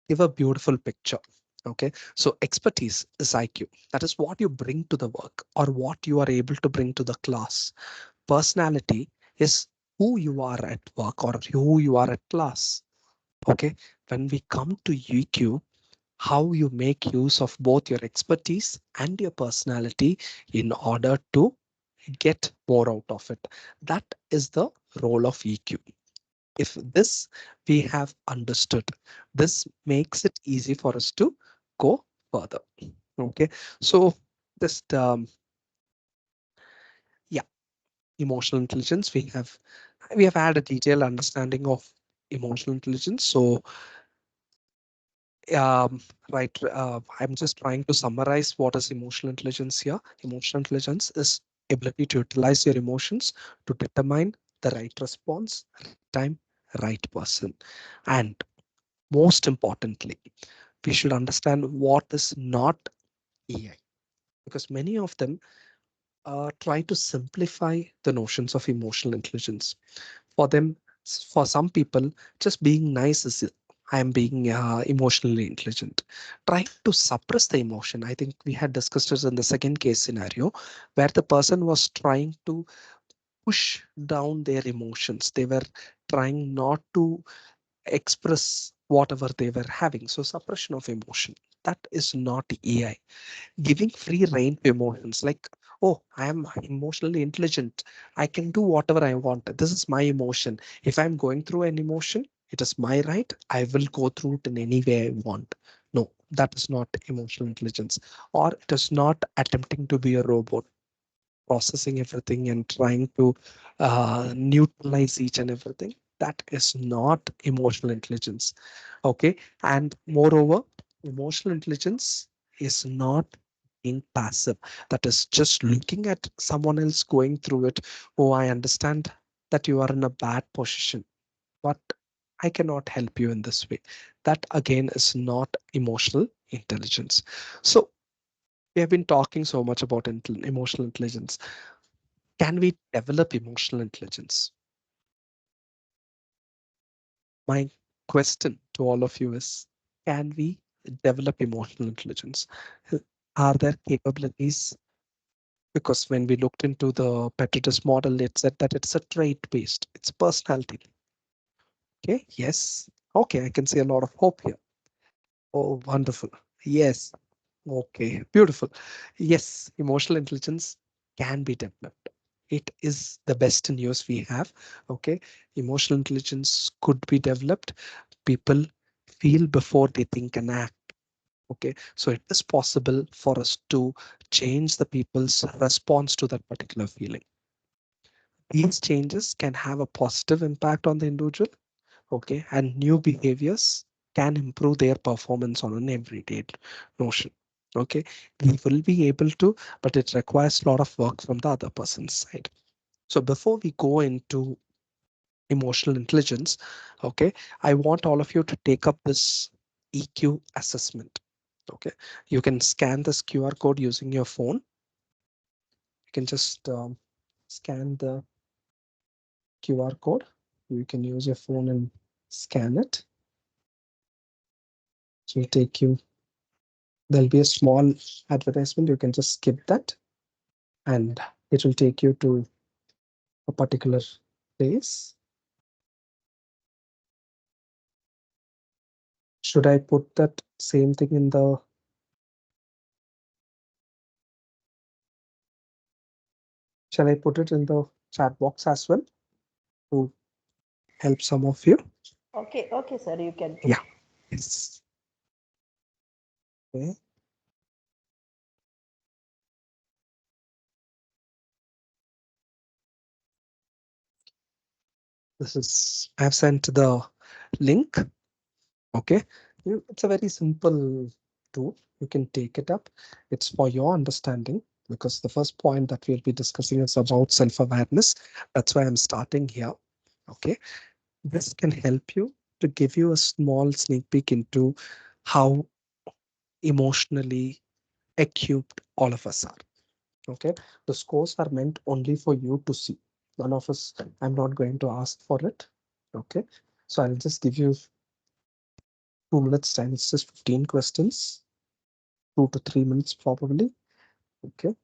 give a beautiful picture. Okay, so expertise is IQ. That is what you bring to the work or what you are able to bring to the class. Personality is who you are at work or who you are at class. Okay. When we come to EQ, how you make use of both your expertise and your personality in order to get more out of it. That is the role of EQ. If this we have understood, this makes it easy for us to go further. Okay. So just yeah, emotional intelligence. We have had a detailed understanding of emotional intelligence. So right, I'm just trying to summarize what is emotional intelligence here. Emotional intelligence is ability to utilize your emotions to determine the right response, right time, right person. And most importantly, we should understand what is not AI, because many of them try to simplify the notions of emotional intelligence. For them, for some people, just being nice is I am being emotionally intelligent. Trying to suppress the emotion. I think we had discussed this in the second case scenario where the person was trying to push down their emotions. They were trying not to express whatever they were having. So, suppression of emotion. That is not AI. Giving free rein to emotions, like, oh, I am emotionally intelligent, I can do whatever I want, this is my emotion, if I'm going through an emotion, it is my right, I will go through it in any way I want. No, that is not emotional intelligence. Or it is not attempting to be a robot, processing everything and trying to neutralize each and everything. That is not emotional intelligence. Okay. And moreover, emotional intelligence is not being passive. That is just looking at someone else going through it. Oh, I understand that you are in a bad position, but I cannot help you in this way. That again is not emotional intelligence. So we have been talking so much about emotional intelligence. Can we develop emotional intelligence? My question to all of you is, can we develop emotional intelligence? Are there capabilities? Because when we looked into the Pedagogical model, it said that it's a trait based, it's personality. Okay, yes. Okay, I can see a lot of hope here. Oh, wonderful. Yes. Okay, beautiful. Yes, emotional intelligence can be developed. It is the best news we have. Okay, emotional intelligence could be developed. People feel before they think and act. Okay, so it is possible for us to change the people's response to that particular feeling. These changes can have a positive impact on the individual. Okay, and new behaviors can improve their performance on an everyday notion. Okay, we will be able to, but it requires a lot of work from the other person's side. So before we go into emotional intelligence, okay, I want all of you to take up this EQ assessment. Okay, you can scan this QR code using your phone. You can just scan the QR code. You can use your phone and scan it. So it'll take you, there'll be a small advertisement. You can just skip that and it will take you to a particular place. Should I put that same thing in the, shall I put it in the chat box as well to help some of you? Okay, okay, sir, you can put. Yeah. Yes. Okay. This is, I've sent the link. Okay. It's a very simple tool. You can take it up. It's for your understanding because the first point that we'll be discussing is about self-awareness. That's why I'm starting here. Okay. This can help you to give you a small sneak peek into how emotionally equipped all of us are. Okay. The scores are meant only for you to see. None of us, I'm not going to ask for it. Okay. So I'll just give you 2 minutes time. It's just 15 questions, 2 to 3 minutes probably. Okay.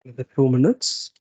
Give it 2 minutes.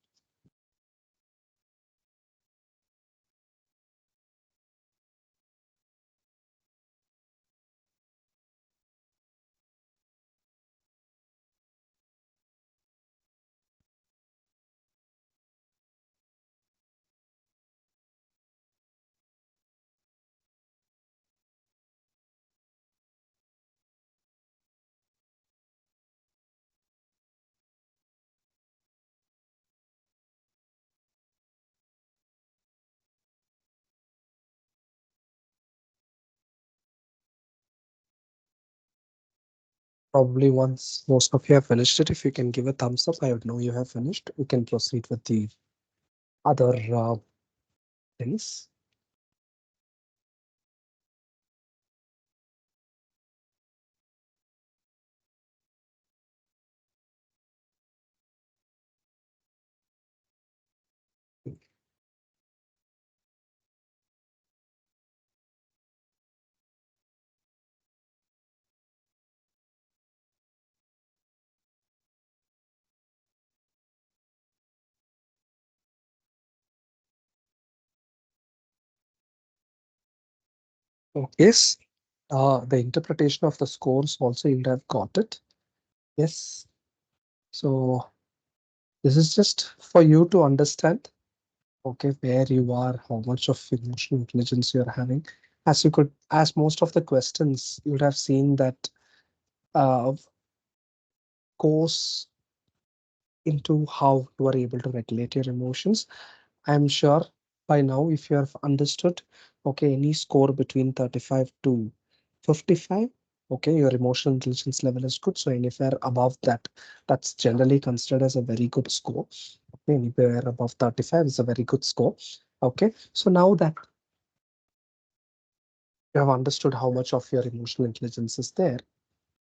Probably once most of you have finished it, if you can give a thumbs up, I would know you have finished. We can proceed with the other things. Yes, the interpretation of the scores also you would have got it. Yes. So this is just for you to understand, okay, where you are, how much of emotional intelligence you're having. As you could, as most of the questions, you would have seen that goes into how you are able to regulate your emotions. I'm sure by now, if you have understood, okay, any score between 35 to 55, okay, your emotional intelligence level is good. So anywhere above that, that's generally considered as a very good score. Okay, anywhere above 35 is a very good score. Okay, so now that you have understood how much of your emotional intelligence is there,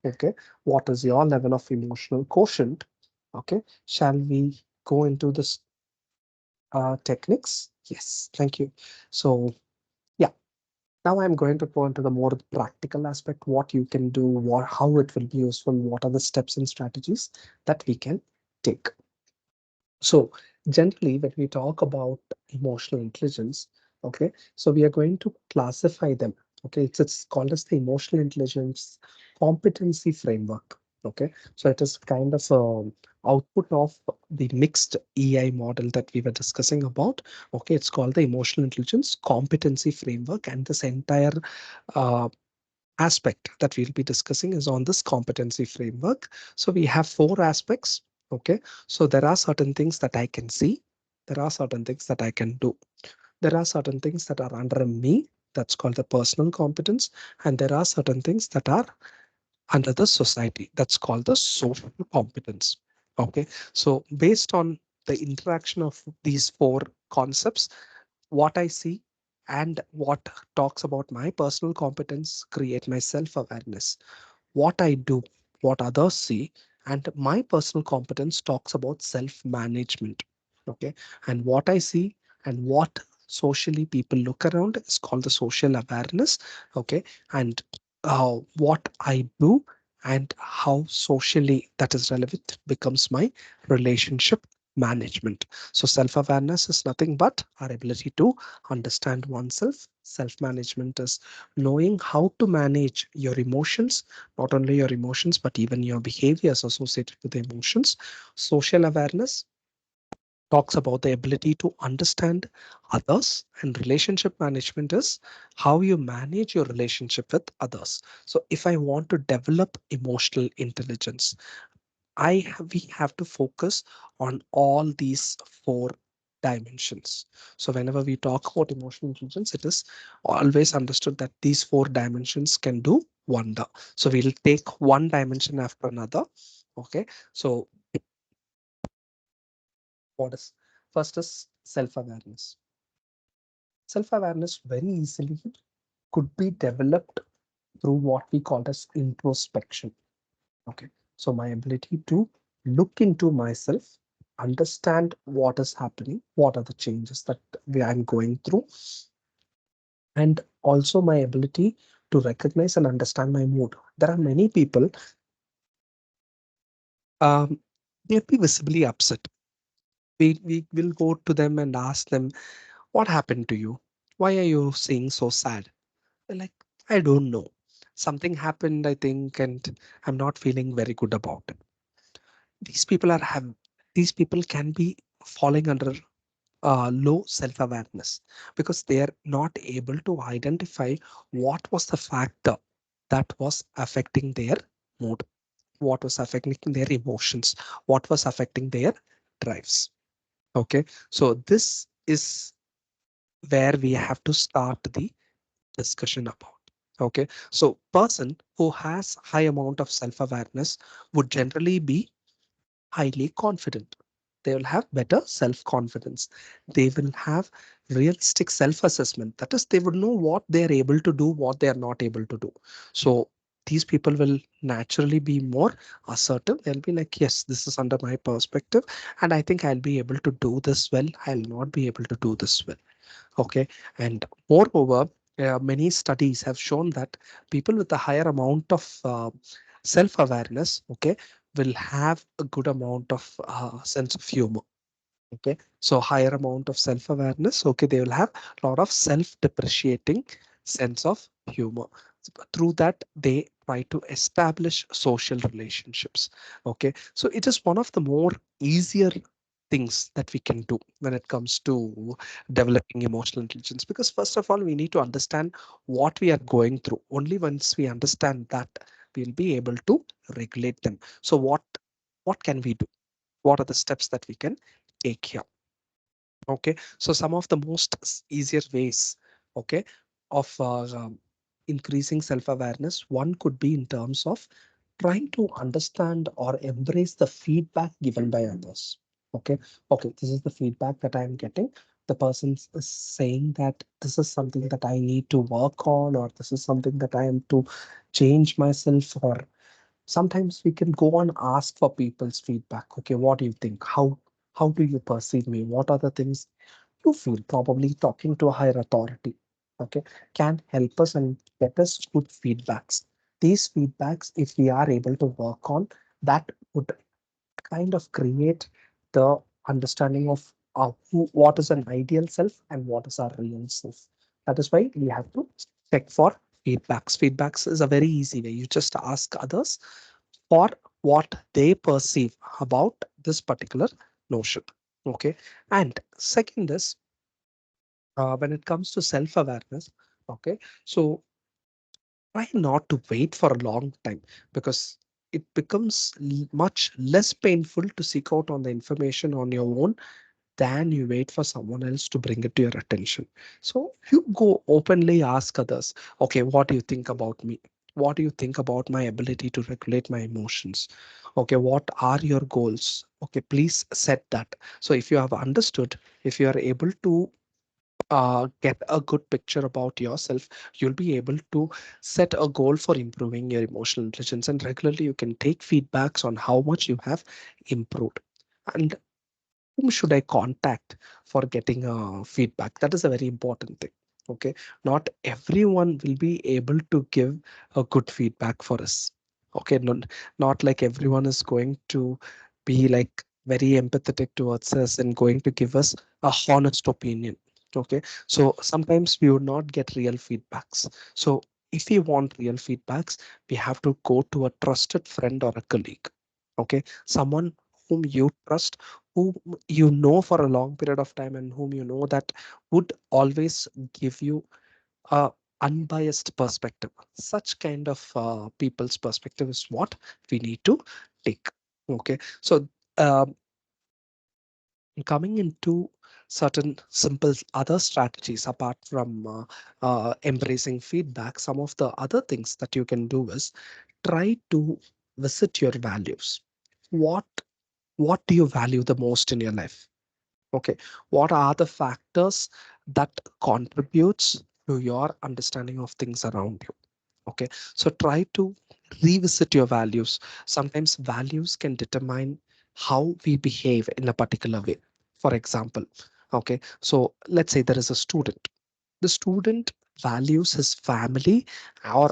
okay, what is your level of emotional quotient? Okay, shall we go into this techniques? Yes, thank you. So yeah, now I'm going to go into the more practical aspect, what you can do, what, how it will be useful, what are the steps and strategies that we can take. So generally, when we talk about emotional intelligence, okay, so we are going to classify them. Okay, it's called as the emotional intelligence competency framework. Okay, so it is kind of a output of the mixed EI model that we were discussing about. Okay, it's called the emotional intelligence competency framework, and this entire uh, aspect that we'll be discussing is on this competency framework. So we have four aspects. Okay, so there are certain things that I can see, there are certain things that I can do, there are certain things that are under me, that's called the personal competence, and there are certain things that are under the society, that's called the social competence. Okay, so based on the interaction of these four concepts, what I see and what talks about my personal competence create my self-awareness. What I do, what others see, and my personal competence talks about self-management. Okay, and what I see and what socially people look around is called the social awareness. Okay, and what I do and how socially that is relevant becomes my relationship management. So self-awareness is nothing but our ability to understand oneself. Self-management is knowing how to manage your emotions, not only your emotions, but even your behaviors associated with the emotions. Social awareness talks about the ability to understand others, and relationship management is how you manage your relationship with others. So if I want to develop emotional intelligence, we have to focus on all these four dimensions. So whenever we talk about emotional intelligence, it is always understood that these four dimensions can do wonder. So we'll take one dimension after another. Okay, so what is first is self-awareness. Self-awareness very easily could be developed through what we call as introspection. Okay, so my ability to look into myself, understand what is happening, what are the changes that I'm going through, and also my ability to recognize and understand my mood. There are many people, um, they'll be visibly upset. We will go to them and ask them, what happened to you? Why are you seeing so sad? They're like, I don't know. Something happened, I think, and I'm not feeling very good about it. These people are have these people can be falling under low self-awareness because they are not able to identify what was the factor that was affecting their mood, what was affecting their emotions, what was affecting their drives. Okay, so this is where we have to start the discussion about. Okay, so person who has high amount of self-awareness would generally be highly confident. They will have better self confidence. They will have realistic self assessment. That is, they would know what they are able to do, what they are not able to do. So these people will naturally be more assertive. They'll be like, yes, this is under my perspective, and I think I'll be able to do this well. I'll not be able to do this well. Okay, and moreover, many studies have shown that people with a higher amount of self-awareness, okay, will have a good amount of sense of humor. Okay, so higher amount of self-awareness, okay, they will have a lot of self-depreciating sense of humor. Through that, they try to establish social relationships. Okay, so it is one of the more easier things that we can do when it comes to developing emotional intelligence, because first of all we need to understand what we are going through. Only once we understand that, we'll be able to regulate them. So what can we do? What are the steps that we can take here? Okay, so some of the most easier ways, okay, of increasing self-awareness, one could be in terms of trying to understand or embrace the feedback given by others. Okay, okay, this is the feedback that I'm getting. The person is saying that this is something that I need to work on, or this is something that I am to change myself, or sometimes we can go and ask for people's feedback. Okay, what do you think? How do you perceive me? What are the things you feel? Probably talking to a higher authority, okay, can help us and get us good feedbacks. These feedbacks, if we are able to work on, that would kind of create the understanding of what is an ideal self and what is our real self. That is why we have to check for feedbacks. Feedbacks is a very easy way. You just ask others for what they perceive about this particular notion. Okay. And second is, when it comes to self awareness, okay, so try not to wait for a long time, because it becomes much less painful to seek out on the information on your own than you wait for someone else to bring it to your attention. So you go openly ask others, okay, what do you think about me? What do you think about my ability to regulate my emotions? Okay, what are your goals? Okay, please set that. So if you have understood, if you are able to get a good picture about yourself, you'll be able to set a goal for improving your emotional intelligence. And regularly, you can take feedbacks on how much you have improved. And whom should I contact for getting feedback? That is a very important thing. Okay, not everyone will be able to give a good feedback for us. Okay, not like everyone is going to be like very empathetic towards us and going to give us a honest opinion. Okay, so sometimes we would not get real feedbacks. So if we want real feedbacks, we have to go to a trusted friend or a colleague. Okay, someone whom you trust, whom you know for a long period of time, and whom you know that would always give you a unbiased perspective. Such kind of people's perspective is what we need to take. Okay, so um, coming into certain simple other strategies apart from embracing feedback, some of the other things that you can do is try to visit your values. What what do you value the most in your life? Okay, what are the factors that contributes to your understanding of things around you? Okay, so try to revisit your values. Sometimes values can determine how we behave in a particular way. For example, okay, so let's say there is a student. The student values his family or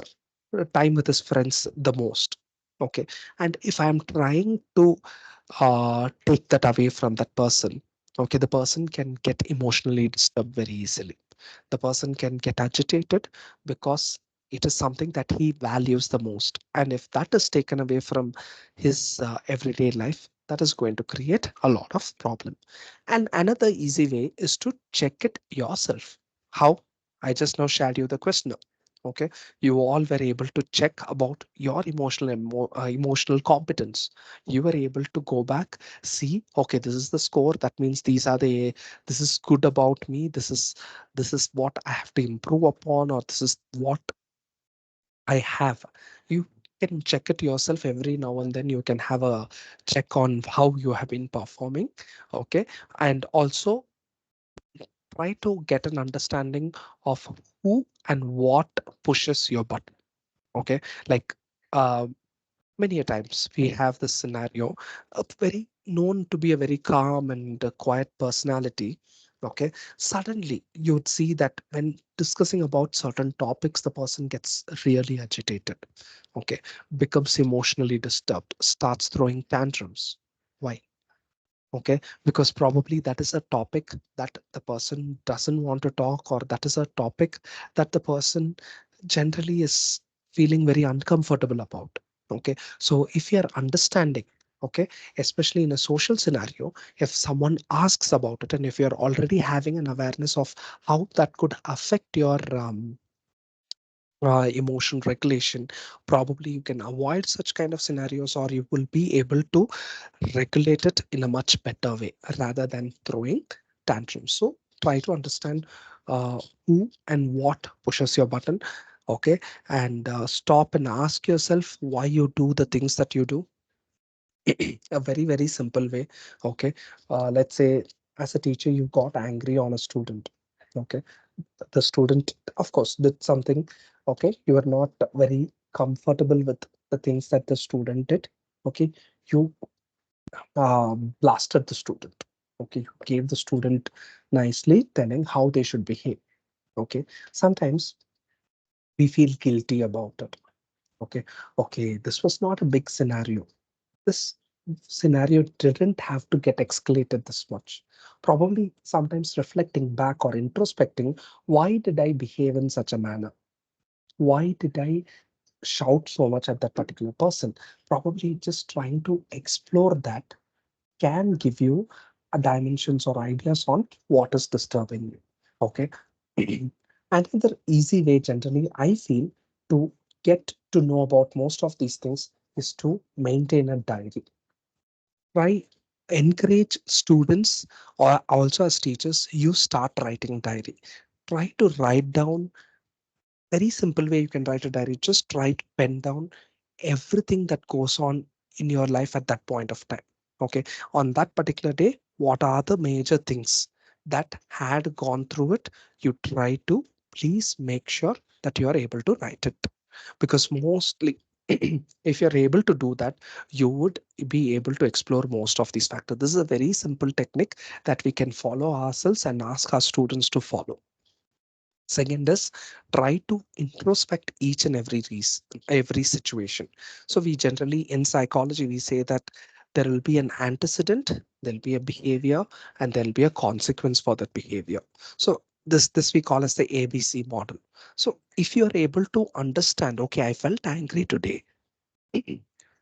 time with his friends the most. Okay. And if I'm trying to take that away from that person, okay, the person can get emotionally disturbed very easily. The person can get agitated because it is something that he values the most. And if that is taken away from his everyday life, that is going to create a lot of problem. And another easy way is to check it yourself. How? I just now shared you the question. Okay, you all were able to check about your emotional competence. You were able to go back, see, okay, this is the score. That means this is good about me. This is what I have to improve upon, or this is what I have. You can check it yourself every now and then. You can have a check on how you have been performing. Okay. And also try to get an understanding of who and what pushes your button. Okay. Like, uh, many a times we have this scenario, a very known to be a very calm and quiet personality. Okay, suddenly you'd see that when discussing about certain topics, the person gets really agitated. Okay, becomes emotionally disturbed, starts throwing tantrums. Why? Okay, because probably that is a topic that the person doesn't want to talk, or that is a topic that the person generally is feeling very uncomfortable about. Okay, so if you are understanding, okay, especially in a social scenario, if someone asks about it, and if you're already having an awareness of how that could affect your emotion regulation, probably you can avoid such kind of scenarios, or you will be able to regulate it in a much better way rather than throwing tantrums. So try to understand who and what pushes your button. Okay, and stop and ask yourself why you do the things that you do. A very, very simple way. Okay, let's say as a teacher, you got angry on a student. Okay, the student, of course, did something. Okay, you are not very comfortable with the things that the student did. Okay, you blasted the student. Okay, you gave the student nicely telling how they should behave. Okay, sometimes we feel guilty about it. Okay, okay, this was not a big scenario. This scenario didn't have to get escalated this much. Probably sometimes reflecting back or introspecting, why did I behave in such a manner? Why did I shout so much at that particular person? Probably just trying to explore that can give you a dimensions or ideas on what is disturbing you. Okay. Another easy way, generally, I feel, to get to know about most of these things is to maintain a diary. Try encourage students, or also as teachers, you start writing diary. Try to write down, very simple way you can write a diary. Just write, pen down everything that goes on in your life at that point of time. Okay, on that particular day, what are the major things that had gone through it? You try to please make sure that you are able to write it, because mostly if you're able to do that, you would be able to explore most of these factors. This is a very simple technique that we can follow ourselves and ask our students to follow. Second is, try to introspect each and every situation. So we generally in psychology we say that there will be an antecedent, there'll be a behavior, and there'll be a consequence for that behavior. So this we call as the ABC model. So if you are able to understand, okay, I felt angry today.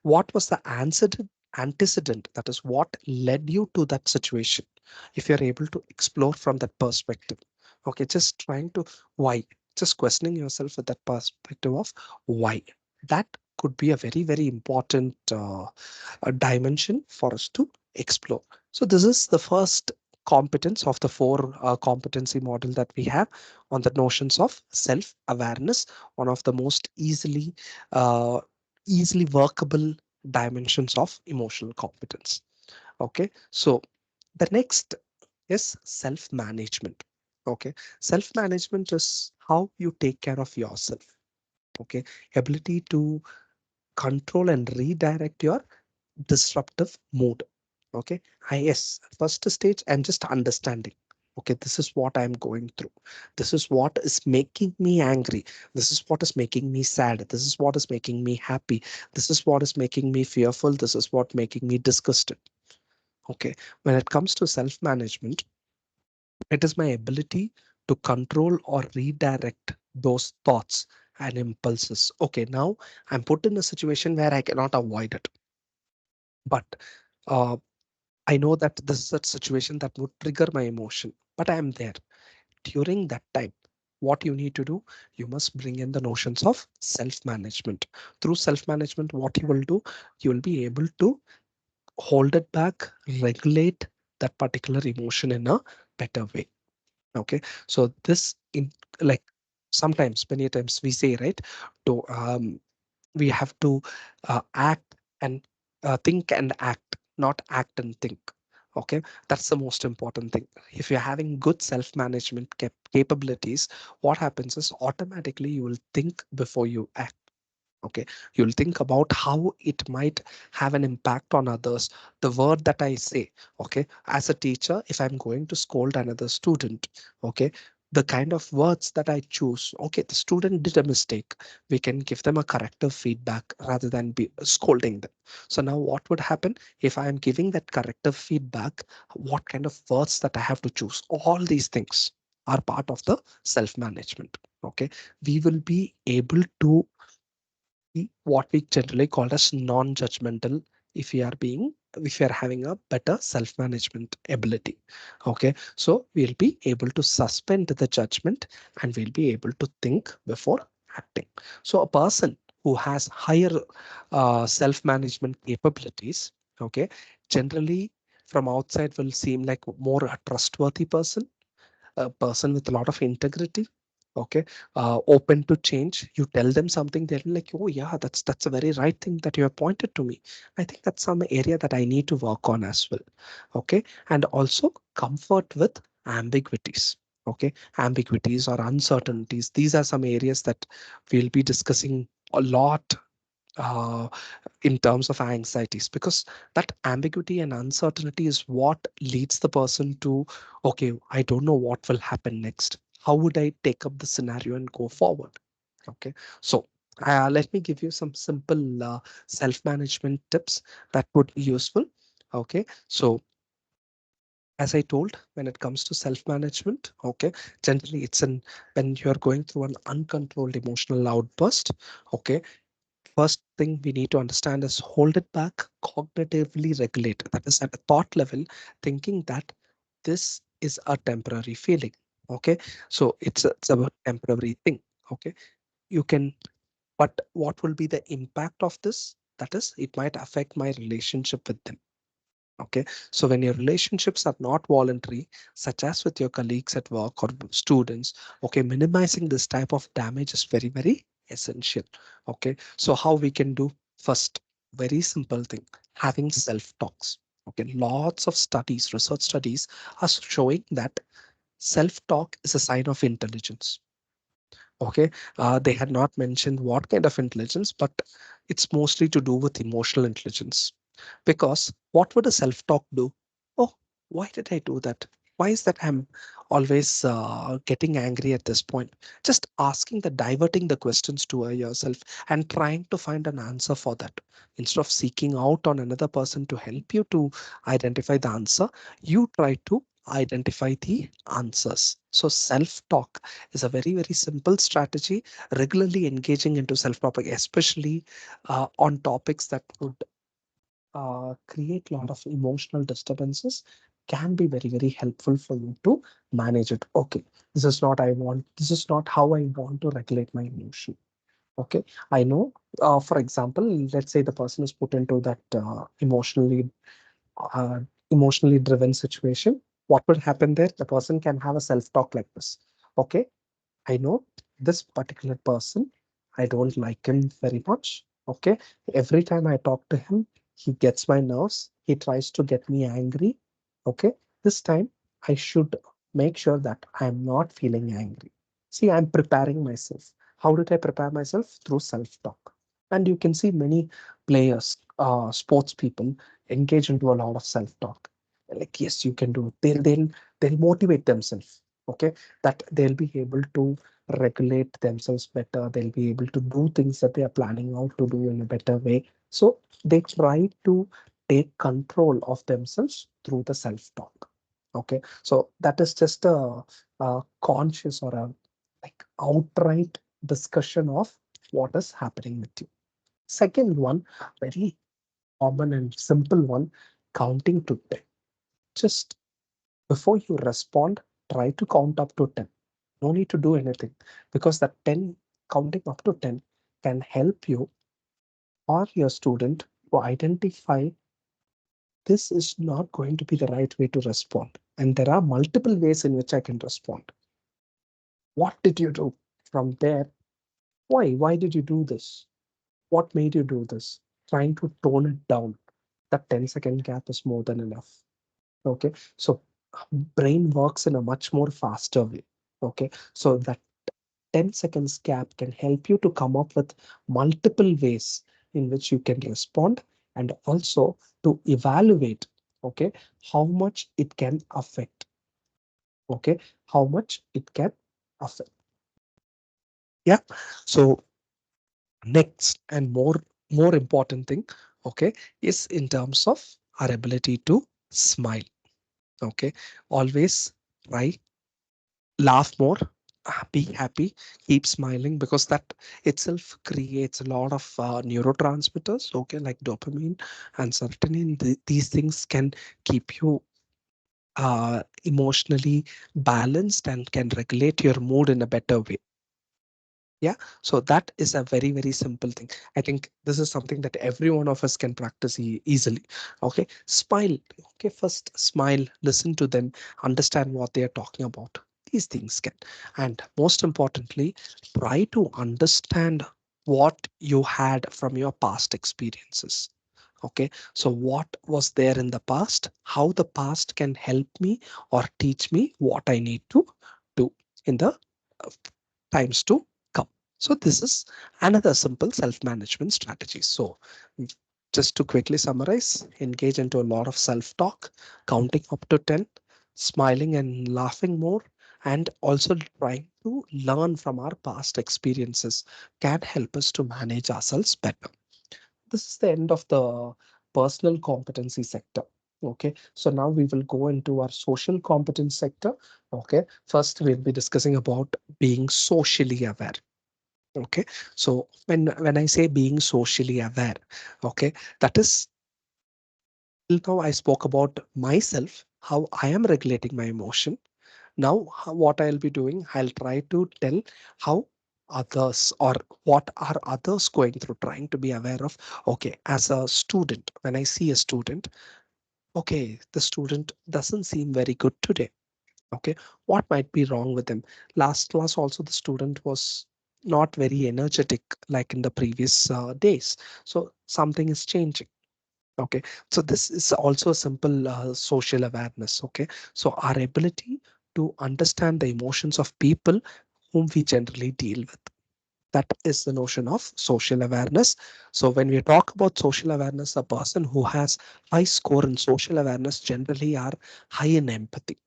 What was the antecedent? That is what led you to that situation. If you're able to explore from that perspective, okay, just trying to why, just questioning yourself with that perspective of why. That could be a very, very important dimension for us to explore. So this is the first competence of the four competency model that we have on the notions of self awareness, one of the most uh, easily workable dimensions of emotional competence. Okay, so the next is self management. Okay, self management is how you take care of yourself. Okay, ability to control and redirect your disruptive mood. Okay, yes, first stage and just understanding. Okay, this is what I'm going through. This is what is making me angry. This is what is making me sad. This is what is making me happy. This is what is making me fearful. This is what making me disgusted. Okay, when it comes to self management, it is my ability to control or redirect those thoughts and impulses. Okay, now I'm put in a situation where I cannot avoid it, but uh, I know that this is a situation that would trigger my emotion, but I am there. During that time, what you need to do, you must bring in the notions of self management. Through self management, what you will do, you will be able to hold it back, regulate that particular emotion in a better way. Okay, so this in, like, sometimes many times we say, right, to we have to act and think and act, not act and think. Okay, that's the most important thing. If you're having good self management capabilities, what happens is automatically you will think before you act. Okay, you'll think about how it might have an impact on others. The word that I say, okay, as a teacher, if I'm going to scold another student, okay, the kind of words that I choose, okay, the student did a mistake, we can give them a corrective feedback rather than be scolding them. So now what would happen if I am giving that corrective feedback? What kind of words that I have to choose? All these things are part of the self management. Okay, we will be able to what we generally call as non-judgmental if we are being, if we are having a better self-management ability. Okay, so we'll be able to suspend the judgment and we'll be able to think before acting. So a person who has higher self-management capabilities, okay, generally from outside will seem like more a trustworthy person, a person with a lot of integrity. Okay, open to change. You tell them something, they're like, oh yeah, that's a very right thing that you have pointed to me. I think that's some area that I need to work on as well. Okay, and also comfort with ambiguities. Okay, ambiguities or uncertainties, these are some areas that we'll be discussing a lot uh, in terms of anxieties, because that ambiguity and uncertainty is what leads the person to, okay, I don't know what will happen next, how would I take up the scenario and go forward. Okay, so let me give you some simple self-management tips that would be useful. Okay, so as I told, when it comes to self-management, okay, generally it's an, when you're going through an uncontrolled emotional outburst, okay, first thing we need to understand is hold it back, cognitively regulate. That is at a thought level, thinking that this is a temporary feeling. Okay, so it's a temporary thing. Okay, you can, but what will be the impact of this? That is, it might affect my relationship with them. Okay, so when your relationships are not voluntary, such as with your colleagues at work or students, okay, minimizing this type of damage is very, very essential. Okay, so how we can do? First, very simple thing, having self talks. Okay, lots of studies, research studies are showing that self talk is a sign of intelligence. Okay, they had not mentioned what kind of intelligence, but it's mostly to do with emotional intelligence. Because what would a self talk do? Oh, why did I do that? Why is that I'm always getting angry at this point? Just asking the, diverting the questions to yourself and trying to find an answer for that. Instead of seeking out on another person to help you to identify the answer, you try to identify the answers. So self talk is a very, very simple strategy. Regularly engaging into self talk, especially on topics that would create a lot of emotional disturbances, can be very, very helpful for you to manage it. Okay, this is not I want, this is not how I want to regulate my emotion. Okay, I know, for example, let's say the person is put into that uh, emotionally driven situation. What will happen there? The person can have a self talk like this. Okay, I know this particular person, I don't like him very much. Okay. Every time I talk to him, he gets my nerves. He tries to get me angry. Okay. This time I should make sure that I'm not feeling angry. See, I'm preparing myself. How did I prepare myself? Through self talk. And you can see many players, sports people engage into a lot of self talk. like yes, you can do it. They'll motivate themselves. Okay, that they'll be able to regulate themselves better. They'll be able to do things that they are planning out to do in a better way. So they try to take control of themselves through the self-talk. Okay, so that is just a conscious or a like outright discussion of what is happening with you. Second one, very common and simple one, counting to 10. Just before you respond, try to count up to 10. No need to do anything, because that 10, counting up to 10 can help you or your student to identify this is not going to be the right way to respond. And there are multiple ways in which I can respond. What did you do? From there, why? Why did you do this? What made you do this? Trying to tone it down. That 10-second gap is more than enough. Okay, so brain works in a much more faster way. Okay, so that 10 seconds gap can help you to come up with multiple ways in which you can respond, and also to evaluate, okay, how much it can affect. Okay, how much it can affect. Yeah, so next and more important thing, okay, is in terms of our ability to smile. Okay, always try, laugh more, be happy, keep smiling, because that itself creates a lot of neurotransmitters, okay, like dopamine and serotonin. These things can keep you emotionally balanced and can regulate your mood in a better way. Yeah, so that is a very simple thing. I think this is something that every one of us can practice easily. Okay, smile. Okay, first smile, listen to them, understand what they are talking about. These things can, and most importantly, try to understand what you had from your past experiences. Okay, so what was there in the past, how the past can help me or teach me what I need to do in the times to come. So this is another simple self-management strategy. So just to quickly summarize, engage into a lot of self-talk, counting up to 10, smiling and laughing more, and also trying to learn from our past experiences can help us to manage ourselves better. This is the end of the personal competency sector. Okay, so now we will go into our social competence sector. Okay, first we'll be discussing about being socially aware. Okay, so when I say being socially aware, okay, that is, till now I spoke about myself, how I am regulating my emotion. Now what I'll be doing, I'll try to tell how others, or what are others going through, trying to be aware of. Okay, as a student, when I see a student, okay, the student doesn't seem very good today. Okay, what might be wrong with him? Last class also the student was not very energetic like in the previous days, so something is changing. Okay, so this is also a simple social awareness. Okay, so our ability to understand the emotions of people whom we generally deal with, that is the notion of social awareness. So when we talk about social awareness, a person who has high score in social awareness generally are high in empathy.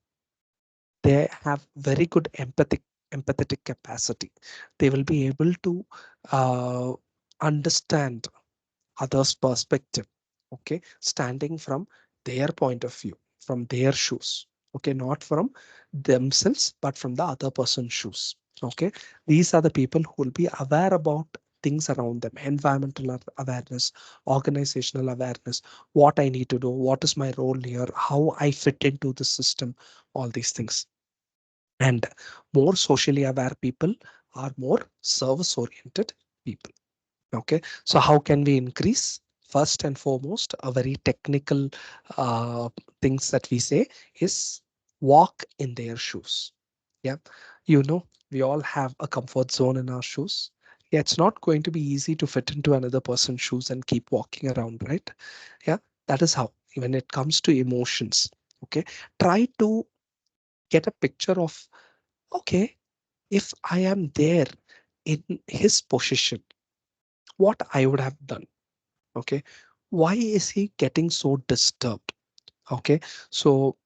They have very good empathetic capacity. They will be able to uh, understand others perspective. Okay, standing from their point of view, from their shoes. Okay, not from themselves but from the other person's shoes. Okay, these are the people who will be aware about things around them: environmental awareness, organizational awareness, what I need to do, what is my role here, how I fit into the system, all these things. And more socially aware people are more service oriented people. Okay, so how can we increase? First and foremost, a very technical things that we say is walk in their shoes. Yeah, you know, we all have a comfort zone in our shoes. Yeah, it's not going to be easy to fit into another person's shoes and keep walking around, right? Yeah, that is how. When it comes to emotions, okay, try to get a picture of, okay, if I am there in his position, what I would have done. Okay, why is he getting so disturbed? Okay, so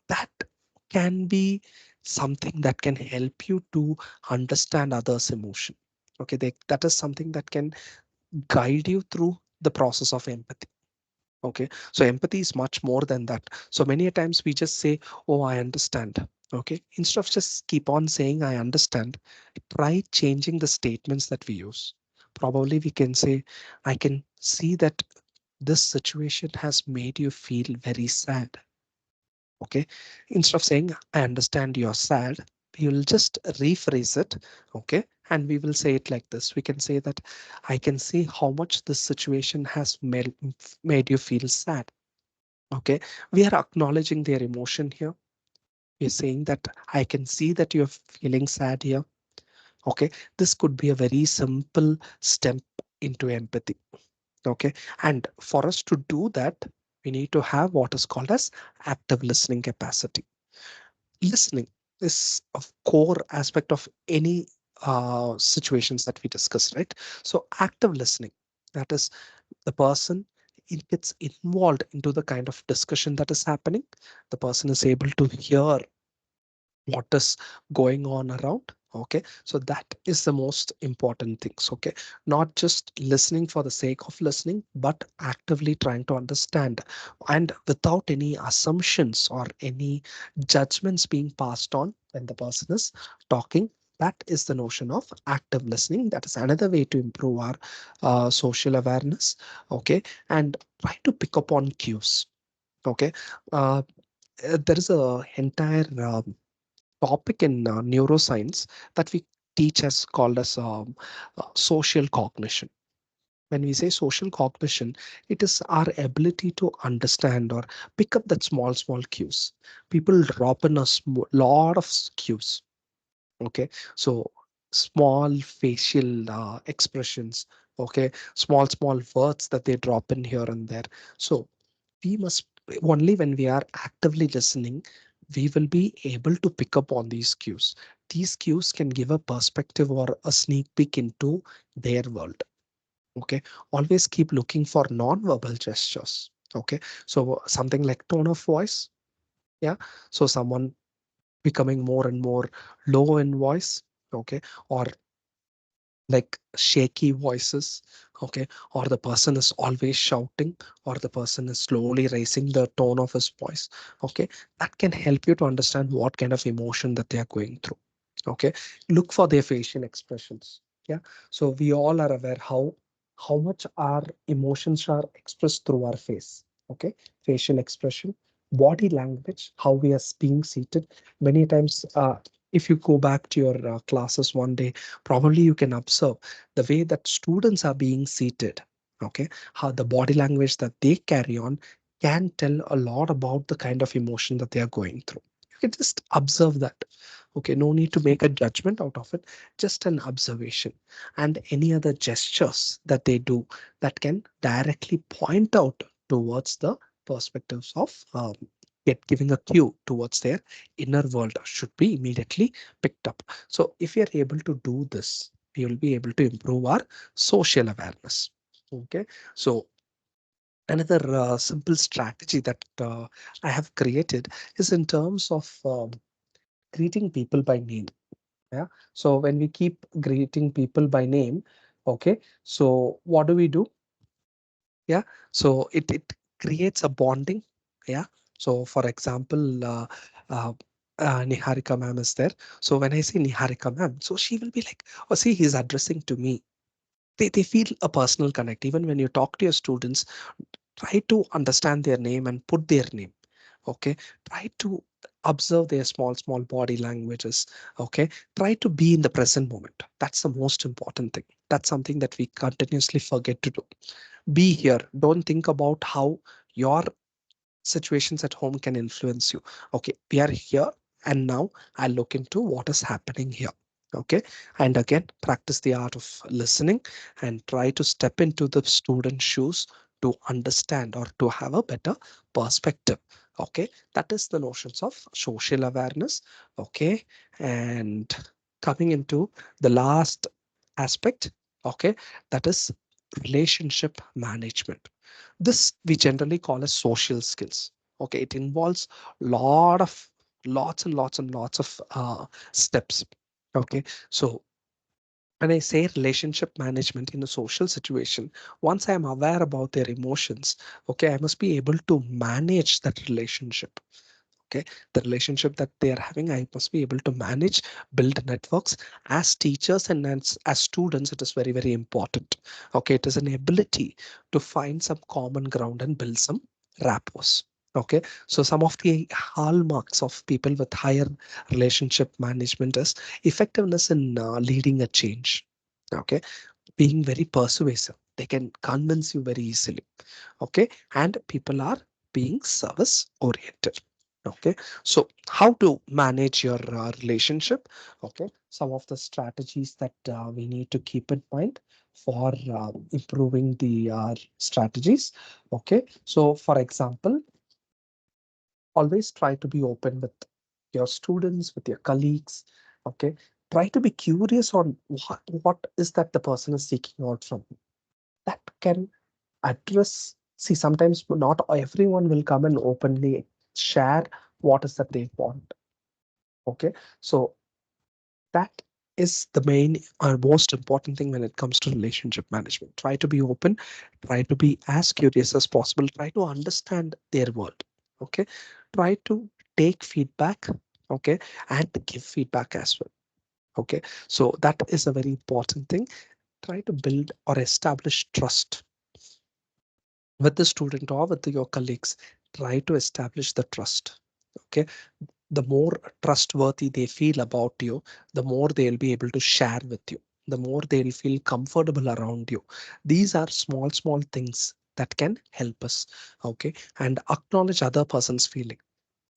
that can be something that can help you to understand others' emotion. Okay, that is something that can guide you through the process of empathy. Okay, so empathy is much more than that. So many a times we just say, oh, I understand. Okay, instead of just keep on saying I understand, try changing the statements that we use. Probably we can say, I can see that this situation has made you feel very sad. Okay, instead of saying I understand you're sad, we will just rephrase it. Okay, and we will say it like this. We can say that I can see how much this situation has made you feel sad. Okay, we are acknowledging their emotion here. We're saying that I can see that you're feeling sad here. Okay, this could be a very simple step into empathy. Okay, and for us to do that, we need to have what is called as active listening capacity. Listening is a core aspect of any situations that we discuss, right? So active listening, that is the person, it gets involved into the kind of discussion that is happening. The person is able to hear what is going on around. Okay, so that is the most important things. Okay, not just listening for the sake of listening, but actively trying to understand, and without any assumptions or any judgments being passed on when the person is talking. That is the notion of active listening. That is another way to improve our social awareness. Okay, and try to pick up on cues. Okay, uh, there is a entire topic in neuroscience that we teach as called as social cognition. When we say social cognition, it is our ability to understand or pick up that small cues. People drop in a lot of cues. Okay, so small facial expressions. Okay, small words that they drop in here and there. So we must, only when we are actively listening, we will be able to pick up on these cues. These cues can give a perspective or a sneak peek into their world. Okay, always keep looking for non-verbal gestures. Okay, so something like tone of voice. Yeah, so someone becoming more and more low in voice. Okay, or like shaky voices. Okay, or the person is always shouting, or the person is slowly raising the tone of his voice. Okay, that can help you to understand what kind of emotion that they are going through. Okay, look for their facial expressions. Yeah, so we all are aware how much our emotions are expressed through our face. Okay, facial expression, body language, how we are being seated. Many times if you go back to your classes one day, probably you can observe the way that students are being seated. Okay, how the body language that they carry on can tell a lot about the kind of emotion that they are going through. You can just observe that. Okay, no need to make a judgment out of it, just an observation. And any other gestures that they do that can directly point out towards the perspectives of giving a cue towards their inner world should be immediately picked up. So if we are able to do this, we will be able to improve our social awareness. Okay, so another simple strategy that I have created is in terms of greeting people by name. Yeah, so when we keep greeting people by name, okay, so what do we do? Yeah, so it creates a bonding. Yeah, so for example, uh, Niharika ma'am is there. So when I say Niharika ma'am, so she will be like, oh, see, he's addressing to me. They feel a personal connect. Even when you talk to your students, try to understand their name and put their name. Okay, try to observe their small body languages. Okay, try to be in the present moment. That's the most important thing. That's something that we continuously forget to do. Be here. Don't think about how your situations at home can influence you. Okay, we are here, and now I'll look into what is happening here. Okay, and again, practice the art of listening and try to step into the student's shoes to understand or to have a better perspective. Okay, that is the notions of social awareness. Okay, and coming into the last aspect, okay, that is relationship management. This we generally call as social skills. Okay, it involves lots and lots of steps. Okay, so when I say relationship management in a social situation, once I am aware about their emotions, okay, I must be able to manage that relationship. Okay, the relationship that they are having, I must be able to manage, build networks. As teachers and as students, it is very, very important. Okay, it is an ability to find some common ground and build some rapport. Okay, so some of the hallmarks of people with higher relationship management is effectiveness in leading a change. Okay, being very persuasive, they can convince you very easily. Okay, and people are being service oriented. Okay, so how to manage your relationship? Okay, some of the strategies that we need to keep in mind for improving the strategies. Okay, so for example, always try to be open with your students, with your colleagues. Okay, try to be curious on what is that the person is seeking out from you. That can address, see, sometimes not everyone will come and openly share what is that they want. Okay, so that is the main or most important thing when it comes to relationship management. Try to be open, try to be as curious as possible, try to understand their world. Okay, try to take feedback. Okay, and give feedback as well. Okay, so that is a very important thing. Try to build or establish trust with the student or with your colleagues. Try to establish the trust. Okay, the more trustworthy they feel about you, the more they'll be able to share with you, the more they'll feel comfortable around you. These are small things that can help us. Okay, and acknowledge other person's feeling.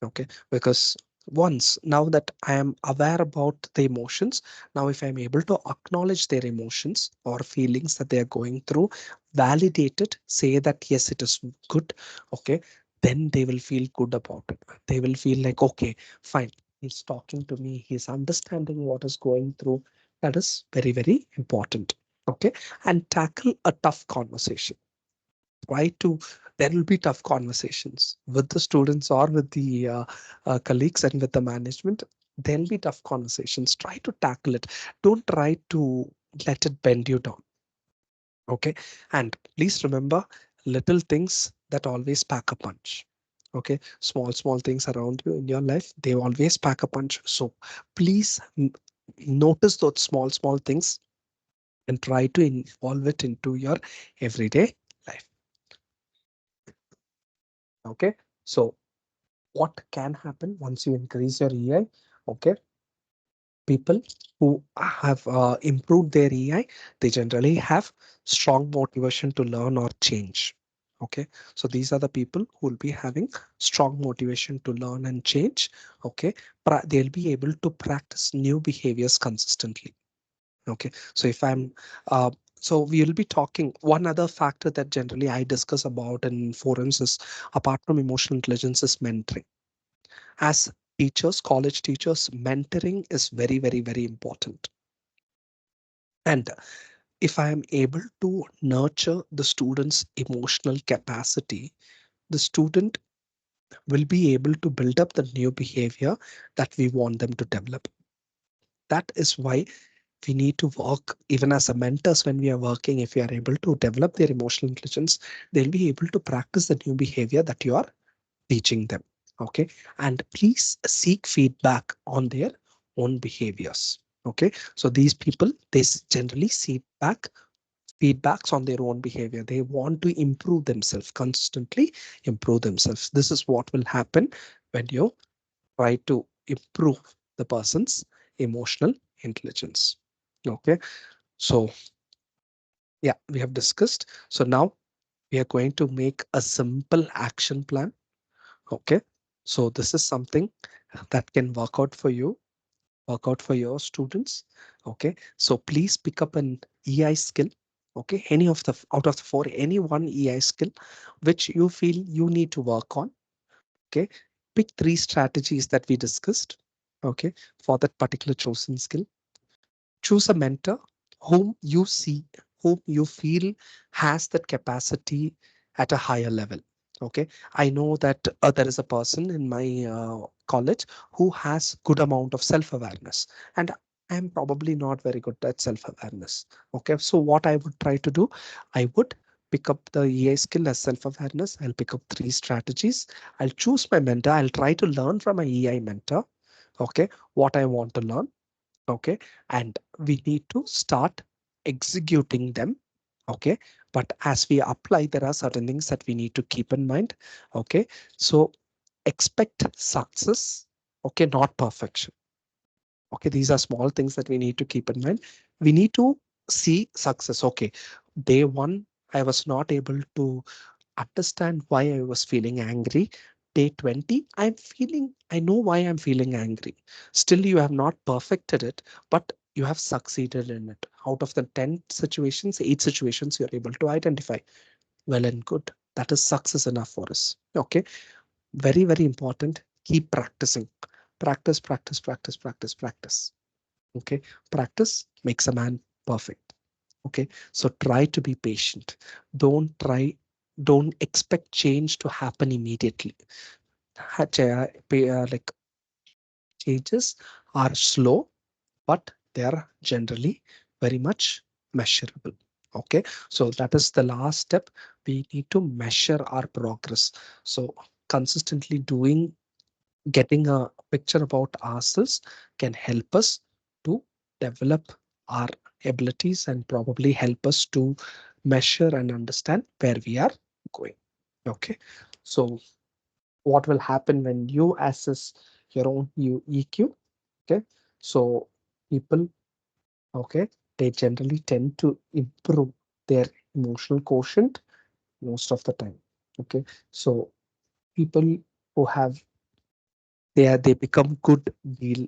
Okay, because once now that I am aware about the emotions, now if I'm able to acknowledge their emotions or feelings that they are going through, validate it, say that yes, it is good. Okay, then they will feel good about it. They will feel like, okay, fine, he's talking to me, he's understanding what is going through. That is very, very important. Okay, and tackle a tough conversation. Try to, there will be tough conversations with the students or with the colleagues and with the management. There'll be tough conversations. Try to tackle it. Don't try to let it bend you down. Okay, and please remember, little things that always pack a punch. Okay, small things around you in your life, they always pack a punch. So please notice those small things and try to involve it into your everyday life. Okay, so what can happen once you increase your EI? Okay, people who have improved their EI, they generally have strong motivation to learn or change. Okay, so these are the people who will be having strong motivation to learn and change. Okay, they'll be able to practice new behaviors consistently. Okay, so if I'm so we will be talking one other factor that generally I discuss about in forums is, apart from emotional intelligence, is mentoring. As teachers, college teachers, mentoring is very, very, very important. And if I am able to nurture the student's emotional capacity, the student will be able to build up the new behavior that we want them to develop. That is why we need to work even as a mentors. When we are working, if we are able to develop their emotional intelligence, they'll be able to practice the new behavior that you are teaching them. Okay, and please seek feedback on their own behaviors. Okay, so these people, they generally seek back feedbacks on their own behavior. They want to improve themselves, constantly improve themselves. This is what will happen when you try to improve the person's emotional intelligence. Okay, so yeah, we have discussed. So now we are going to make a simple action plan. Okay, so this is something that can work out for you, work out for your students. Okay, so please pick up an EI skill. Okay, any of the out of the four, any one EI skill which you feel you need to work on. Okay, pick three strategies that we discussed. Okay, for that particular chosen skill, choose a mentor whom you see, whom you feel has that capacity at a higher level. Okay, I know that there is a person in my college who has good amount of self-awareness, and I'm probably not very good at self-awareness. Okay, so what I would try to do, I would pick up the EA skill as self-awareness. I'll pick up 3 strategies. I'll choose my mentor. I'll try to learn from my EI mentor. Okay, what I want to learn. Okay, and we need to start executing them. Okay, but as we apply, there are certain things that we need to keep in mind. Okay, so expect success. Okay, not perfection. Okay, these are small things that we need to keep in mind. We need to see success. Okay, day one I was not able to understand why I was feeling angry. Day 20, I know why I'm feeling angry. Still, you have not perfected it, but you have succeeded in it. Out of the 10 situations, 8 situations you're able to identify. Well and good. That is success enough for us. Okay. Very, very important. Keep practicing. Practice, practice, practice, practice, practice. Okay. Practice makes a man perfect. Okay, so try to be patient. Don't expect change to happen immediately. Like changes are slow, but they are generally very much measurable. Okay, so that is the last step. We need to measure our progress. So consistently getting a picture about ourselves can help us to develop our abilities and probably help us to measure and understand where we are going. Okay, so what will happen when you assess your own EQ? Okay, so people, okay, they generally tend to improve their emotional quotient most of the time. Okay, so people who have they become good deal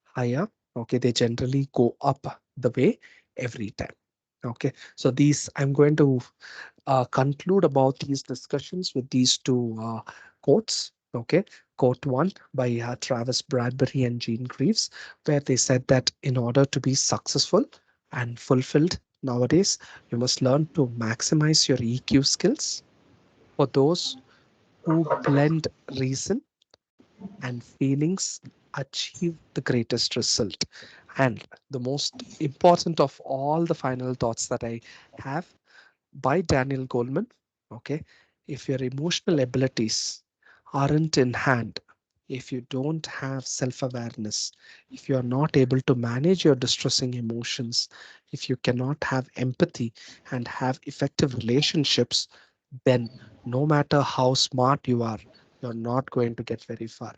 higher. Okay, they generally go up the way every time. Okay, so these I'm going to conclude about these discussions with these two quotes. Okay, quote one by Travis Bradbury and Gene Greaves, where they said that in order to be successful and fulfilled nowadays, you must learn to maximize your EQ skills. For those who blend reason and feelings, achieve the greatest result. And the most important of all the final thoughts that I have by Daniel Goleman. Okay, if your emotional abilities aren't in hand, if you don't have self awareness, if you are not able to manage your distressing emotions, if you cannot have empathy and have effective relationships, then no matter how smart you are, you're not going to get very far.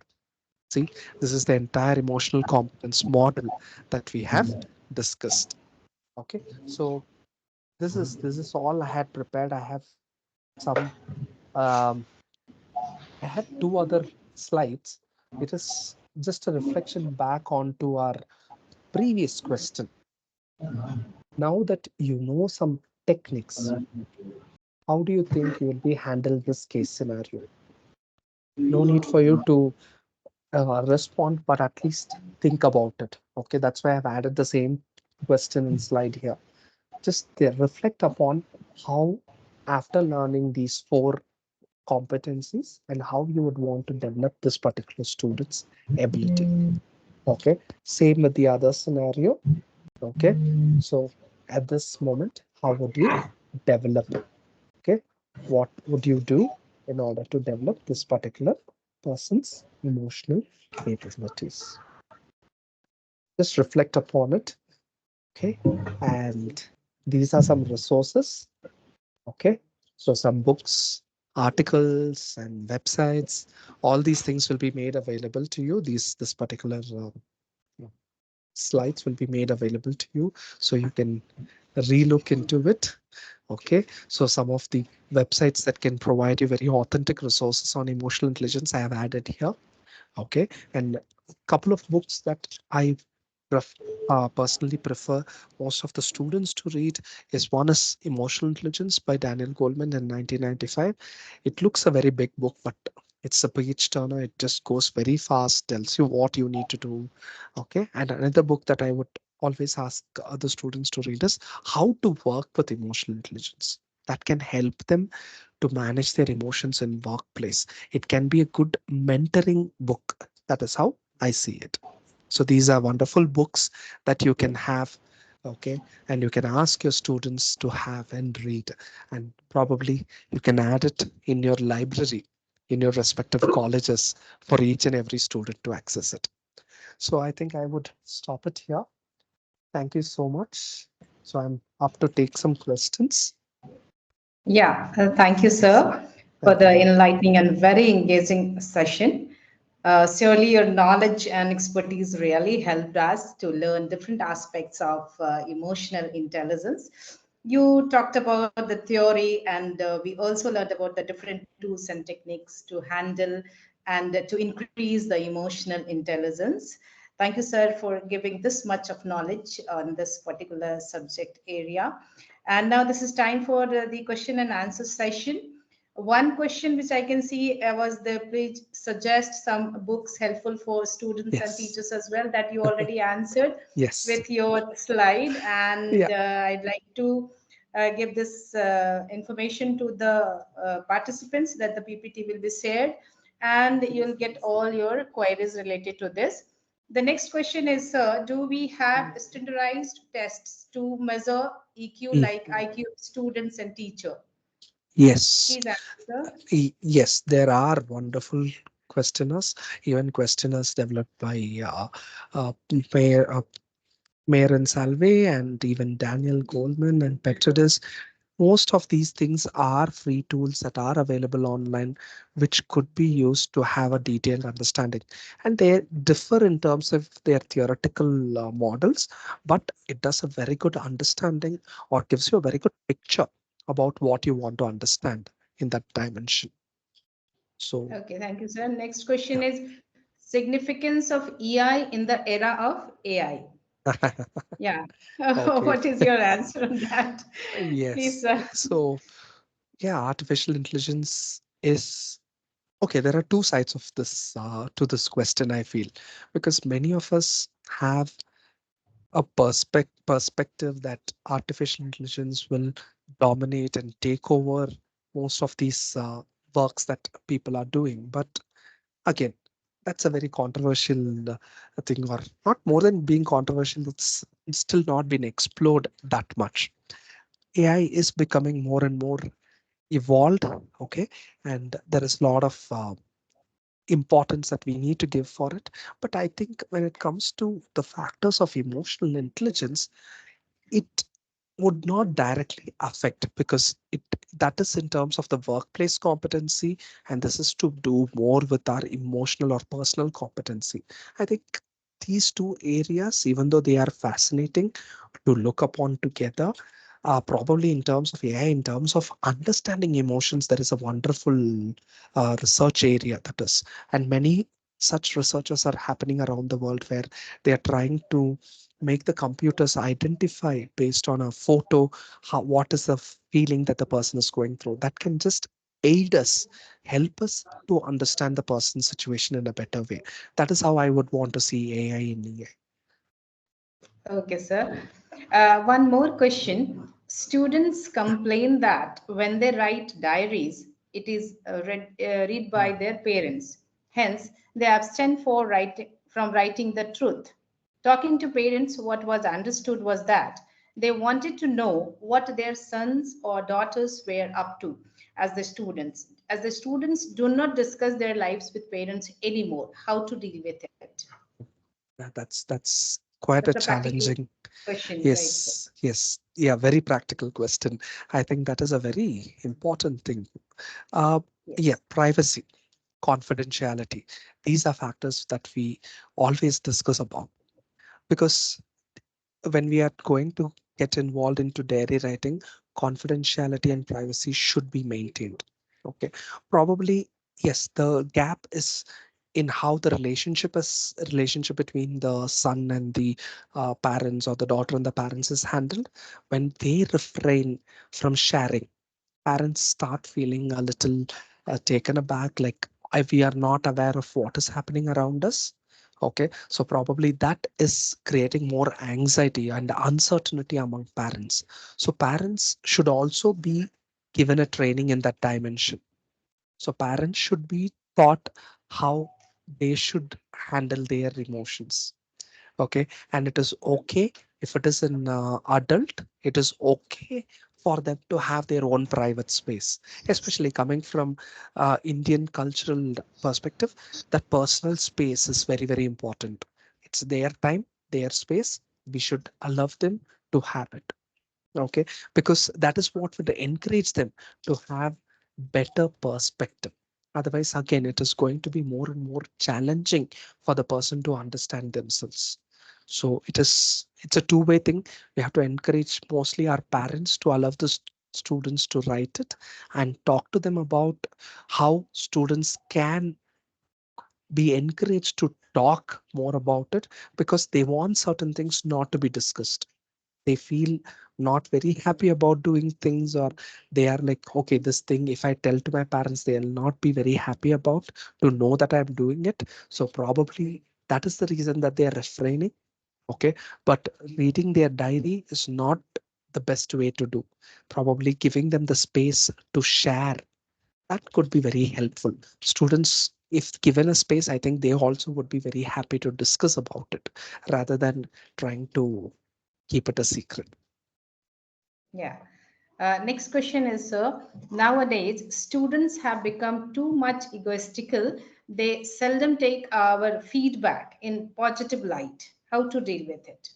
See, this is the entire emotional competence model that we have discussed. Okay, so this is all I had prepared. I have some I had 2 other slides. It is just a reflection back onto our previous question. Now that you know some techniques, how do you think you will be handle this case scenario? No need for you to respond, but at least think about it. Okay, that's why I've added the same question and slide here. Just reflect upon how, after learning these 4 competencies, and how you would want to develop this particular student's ability. Okay, same with the other scenario. Okay, so at this moment, how would you develop it? Okay, what would you do in order to develop this particular person's emotional capabilities? Just reflect upon it. Okay, and these are some resources. Okay, so some books, articles, and websites, all these things will be made available to you. This particular slides will be made available to you, so you can relook into it. Okay, so some of the websites that can provide you very authentic resources on emotional intelligence I have added here. Okay, and a couple of books that I personally prefer most of the students to read is one is Emotional Intelligence by Daniel Goleman in 1995. It looks a very big book, but it's a page turner. It just goes very fast, tells you what you need to do. Okay, and another book that I would always ask other students to read is How to Work with Emotional Intelligence. that can help them to manage their emotions in workplace. It can be a good mentoring book. That is how I see it. So these are wonderful books that you can have, okay, and you can ask your students to have and read, and probably you can add it in your library in your respective colleges for each and every student to access it. So I think I would stop it here. Thank you so much. So I'm up to take some questions. Yeah, thank you, sir, for Thank the you, ma'am. enlightening and very engaging session. Surely your knowledge and expertise really helped us to learn different aspects of emotional intelligence. You talked about the theory, and we also learned about the different tools and techniques to handle and to increase the emotional intelligence. Thank you, sir, for giving this much of knowledge on this particular subject area. And now this is time for the question and answer session. One question which I can see was the please suggest some books helpful for students and Yes. teachers as well, that you already answered Yes. with your slide. And Yeah. I'd like to give this information to the participants that the PPT will be shared, and you'll get all your queries related to this. The next question is, do we have standardized tests to measure EQ Mm. like IQ of students and teacher? Yes. Please answer. Yes, there are wonderful questioners, even questioners developed by uh, Mayor, Mayor and Salve and even Daniel Goldman and Petridis. Most of these things are free tools that are available online, which could be used to have a detailed understanding. And they differ in terms of their theoretical models, but it does a very good understanding or gives you a very good picture about what you want to understand in that dimension. So, Okay, thank you, sir. Next question yeah. is significance of EI in the era of AI. Yeah. Okay. What is your answer on that? Please, Yes. sir. So, yeah, artificial intelligence is okay. There are two sides of this to this question, I feel, because many of us have a perspective that artificial intelligence will dominate and take over most of these works that people are doing. But again, that's a very controversial thing, or not more than being controversial, it's still not been explored that much. AI is becoming more and more evolved, okay, and there is a lot of importance that we need to give for it. But I think when it comes to the factors of emotional intelligence, it would not directly affect because it that is in terms of the workplace competency, and this is to do more with our emotional or personal competency. I think these two areas, even though they are fascinating to look upon together, probably in terms of AI, in terms of understanding emotions, there is a wonderful research area that is, and many such researchers are happening around the world where they are trying to make the computers identify based on a photo what is the feeling that the person is going through. That can just aid us, help us to understand the person's situation in a better way. That is how I would want to see AI in AI. Okay, sir. One more question. Students complain that when they write diaries, it is read by their parents. Hence, they abstain from writing the truth. Talking to parents, what was understood was that they wanted to know what their sons or daughters were up to as the students. As the students do not discuss their lives with parents anymore, how to deal with it? That's quite a That's a practical challenging. question, right, sir? Yes, yes, yeah, very practical question. I think that is a very important thing. Uh, yeah, Yes. privacy, confidentiality. These are factors that we always discuss about because when we are going to get involved into diary writing, confidentiality and privacy should be maintained. Okay, probably yes. The gap is in how the relationship between the son and the parents, or the daughter and the parents, is handled. When they refrain from sharing, parents start feeling a little taken aback, like we are not aware of what is happening around us. Okay, so probably that is creating more anxiety and uncertainty among parents. So parents should also be given a training in that dimension. So parents should be taught how they should handle their emotions. Okay, and it is okay if it is an adult, it is okay for them to have their own private space, especially coming from Indian cultural perspective. That personal space is very, very important. It's their time, their space. We should allow them to have it. Okay, because that is what would encourage them to have better perspective. Otherwise, again, it is going to be more and more challenging for the person to understand themselves. So it's a two-way thing. We have to encourage mostly our parents to allow the students to write it and talk to them about how students can be encouraged to talk more about it, because they want certain things not to be discussed. They feel not very happy about doing things, or they are like, okay, this thing, if I tell to my parents, they'll not be very happy about to know that I'm doing it. So probably that is the reason that they are refraining. Okay, but reading their diary is not the best way to do. Probably giving them the space to share, that could be very helpful. Students, if given a space, I think they also would be very happy to discuss about it rather than trying to keep it a secret. Yeah. Next question is, sir, nowadays students have become too much egoistical. They seldom take our feedback in positive light. How to deal with it?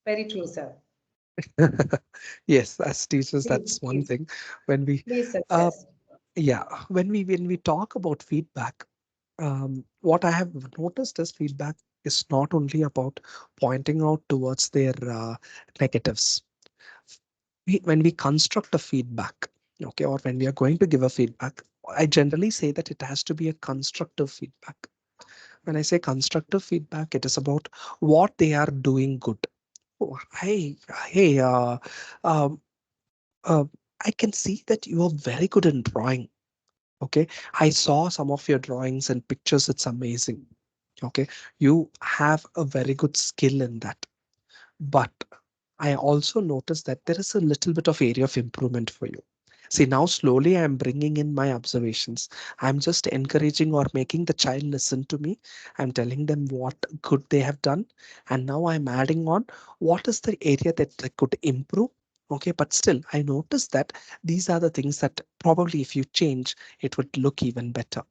Very true, sir. Yes, as teachers, Please, that's one please, thing. When we, please uh, suggest. yeah, when we talk about feedback, what I have noticed is feedback is not only about pointing out towards their negatives. When we construct a feedback, okay, or when we are going to give a feedback, I generally say that it has to be a constructive feedback. When I say constructive feedback, it is about what they are doing good. Oh, hey, um, uh, I can see that you are very good in drawing. Okay, I saw some of your drawings and pictures. It's amazing. Okay, you have a very good skill in that. But I also noticed that there is a little bit of area of improvement for you. See, now slowly I'm bringing in my observations. I'm just encouraging or making the child listen to me. I'm telling them what good they have done. And now I'm adding on what is the area that they could improve. Okay, but still, I noticed that these are the things that probably if you change, it would look even better.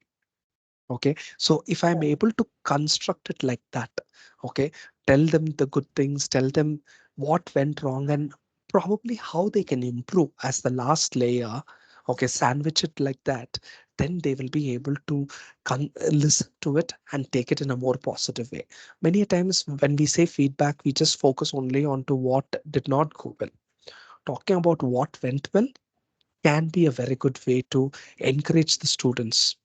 Okay, so if I'm able to construct it like that, okay, tell them the good things, tell them what went wrong, and probably how they can improve as the last layer, okay, sandwich it like that, then they will be able to listen to it and take it in a more positive way. Many a times when we say feedback, we just focus only on to what did not go well. Talking about what went well can be a very good way to encourage the students.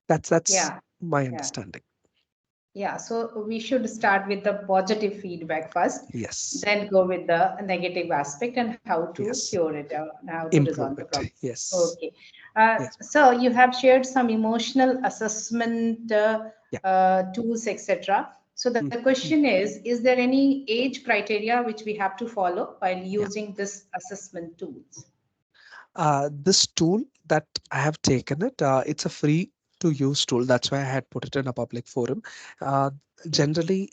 That's Yeah, my yeah. understanding. Yeah, so we should start with the positive feedback first, Yes. then go with the negative aspect and how to Yes. cure it and how to resolve the Improve problem. it. Yes. Okay. Yes. So you have shared some emotional assessment Yeah. tools, etc. So the Mm, mm, question is there any age criteria which we have to follow while yeah. using this assessment tools? This tool that I have taken it, it's a free to use tool. That's why I had put it in a public forum. Uh, Generally,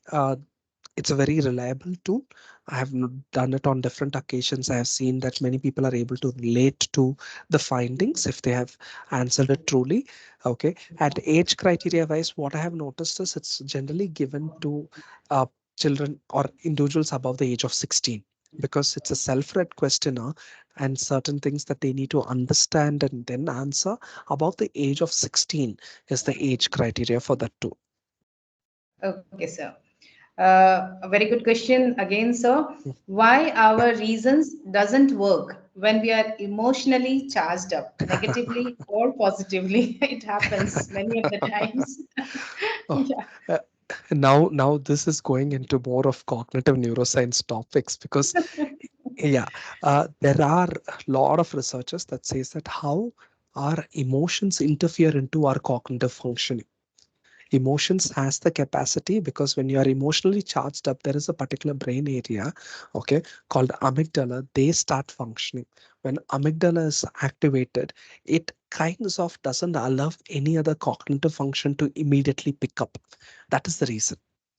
it's a very reliable tool. I have done it on different occasions. I have seen that many people are able to relate to the findings if they have answered it truly. Okay. And age criteria wise, what I have noticed is it's generally given to uh, children or individuals above the age of 16, because it's a self-read questionnaire and certain things that they need to understand and then answer. Above the age of 16 is the age criteria for that too. Okay, sir. A very good question again, sir. Mm. Why our reasons doesn't work when we are emotionally charged up, negatively or positively? It happens many of the times. Oh, Yeah. uh, now this is going into more of cognitive neuroscience topics, because yeah, there are a lot of researchers that says that how our emotions interfere into our cognitive functioning. Emotions has the capacity, because when you are emotionally charged up, there is a particular brain area, okay, called amygdala. They start functioning. When amygdala is activated, it kinds of doesn't allow any other cognitive function to immediately pick up. That is the reason.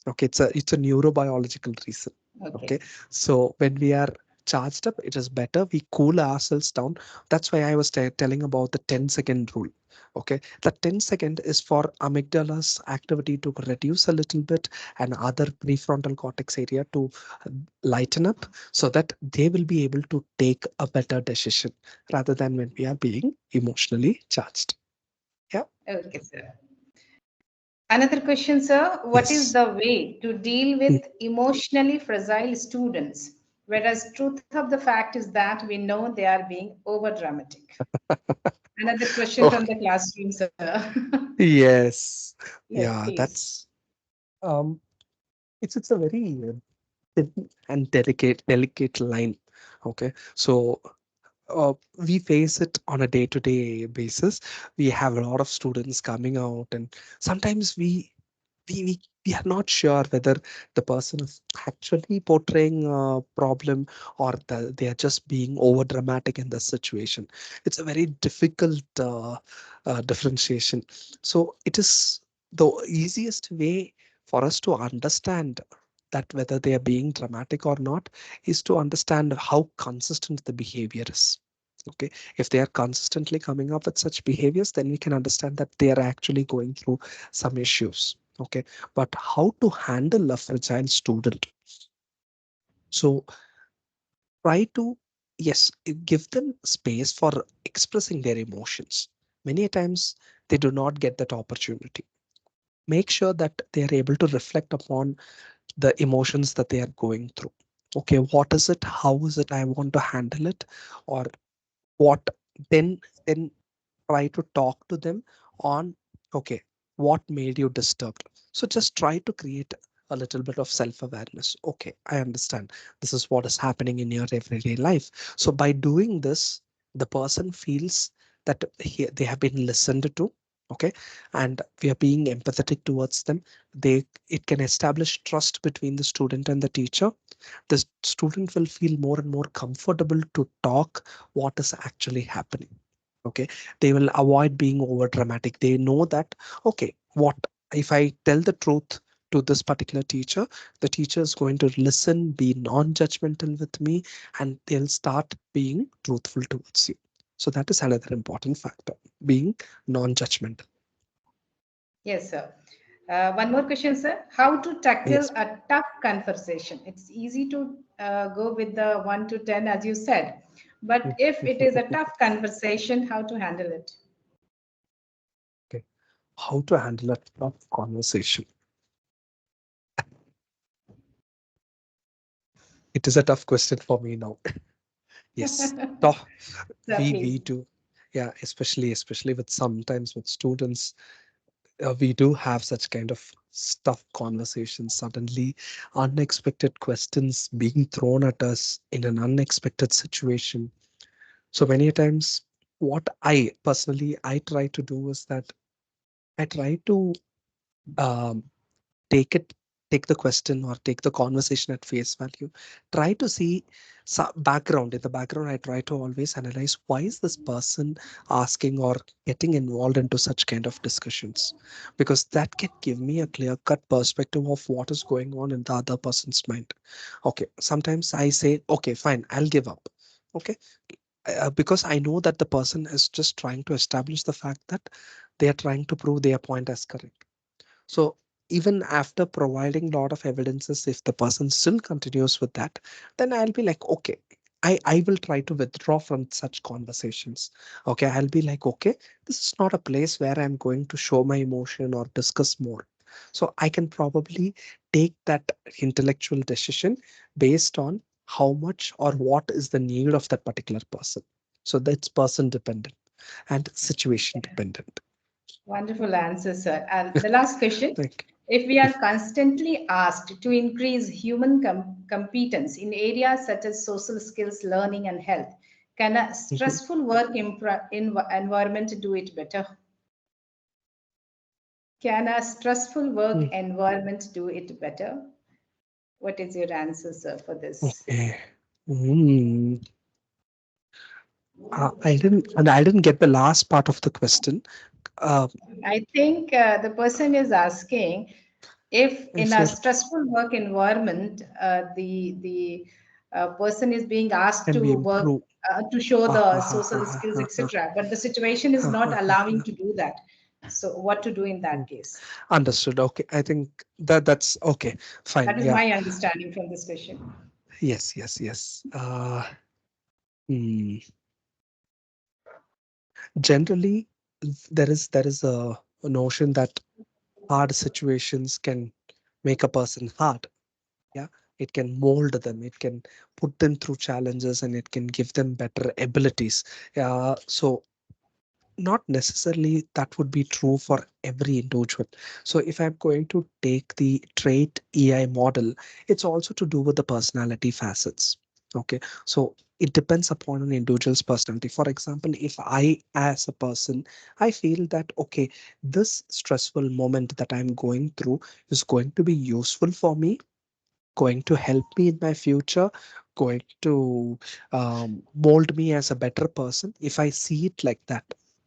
Okay, it's a neurobiological reason. Okay. Okay, so when we are charged up, it is better we cool ourselves down. That's why I was telling about the 10-second rule. Okay, the 10-second is for amygdala's activity to reduce a little bit and other prefrontal cortex area to lighten up, so that they will be able to take a better decision rather than when we are being emotionally charged. Yeah. Okay, sir. Another question, sir. What is Yes. the way to deal with emotionally fragile students? Whereas truth of the fact is that we know they are being over dramatic. Another question from the Okay. classroom, sir. Yes. Yes, Yeah, please. that's um it's a very thin and delicate line. Okay, so we face it on a day-to-day basis. We have a lot of students coming out, and sometimes we are not sure whether the person is actually portraying a problem, or they are just being over dramatic in the situation. It's a very difficult differentiation. So it is the easiest way for us to understand that whether they are being dramatic or not is to understand how consistent the behavior is. Okay, if they are consistently coming up with such behaviors, then we can understand that they are actually going through some issues. Okay, but how to handle a fragile student? So try to, yes, give them space for expressing their emotions. Many times they do not get that opportunity. Make sure that they are able to reflect upon the emotions that they are going through. Okay, what is it, how is it I want to handle it, or what, then try to talk to them on, okay, what made you disturbed. So just try to create a little bit of self awareness. Okay, I understand this is what is happening in your everyday life. So by doing this, the person feels that they have been listened to. Okay, and we are being empathetic towards them. They It can establish trust between the student and the teacher. The student will feel more and more comfortable to talk what is actually happening. Okay, they will avoid being over dramatic. They know that, okay, what if I tell the truth to this particular teacher, the teacher is going to listen, be non-judgmental with me, and they'll start being truthful towards you. So that is another important factor, being non-judgmental. Yes, sir. One more question, sir. How to tackle Yes. a tough conversation? It's easy to go with the 1 to 10, as you said. But if it is a tough conversation, how to handle it? Okay, how to handle a tough conversation? It is a tough question for me now. Yes, tough. Sir, We please. do, yeah, especially with sometimes with students, we do have such kind of stuff conversations. Suddenly unexpected questions being thrown at us in an unexpected situation. So many times what I personally I try to do is that I try to um, take it take the question or take the conversation at face value. Try to see background. In the background, I try to always analyze why is this person asking or getting involved into such kind of discussions, because that can give me a clear cut perspective of what is going on in the other person's mind. Okay, sometimes I say, okay, fine, I'll give up. Okay, because I know that the person is just trying to establish the fact that they are trying to prove their point as correct. So even after providing a lot of evidences, if the person still continues with that, then I'll be like, okay, I will try to withdraw from such conversations. Okay, I'll be like, okay, this is not a place where I'm going to show my emotion or discuss more. So I can probably take that intellectual decision based on how much or what is the need of that particular person. So that's person dependent and situation dependent. Wonderful answer, sir. And the last question. Thank If we you. are constantly asked to increase human competence in areas such as social skills, learning, and health, can a stressful work environment do it better? Can a stressful work environment do it better? What is your answer, sir, for this? Okay. Mm. I didn't get the last part of the question. Uh, I think the person is asking if in if a you're stressful work environment, the person is being asked can to be work improved. to show Ha, ha, the ha, ha, social ha, skills, ha, ha, etc. But the situation is ha, not ha, ha, allowing ha. to do that. So what to do in Mm. that case? Understood. Okay. I think that's okay. Fine. That is Yeah. my understanding from this question. Yes. Yes. Yes. Hmm. Generally, there is a notion that hard situations can make a person hard. Yeah, it can mold them, it can put them through challenges, and it can give them better abilities. So not necessarily that would be true for every individual. So if I'm going to take the trait EI model, it's also to do with the personality facets. Okay, so it depends upon an individual's personality. For example, if I as a person, I feel that okay, this stressful moment that I'm going through is going to be useful for me, going to help me in my future, going to mold me as a better person. If I see it like that,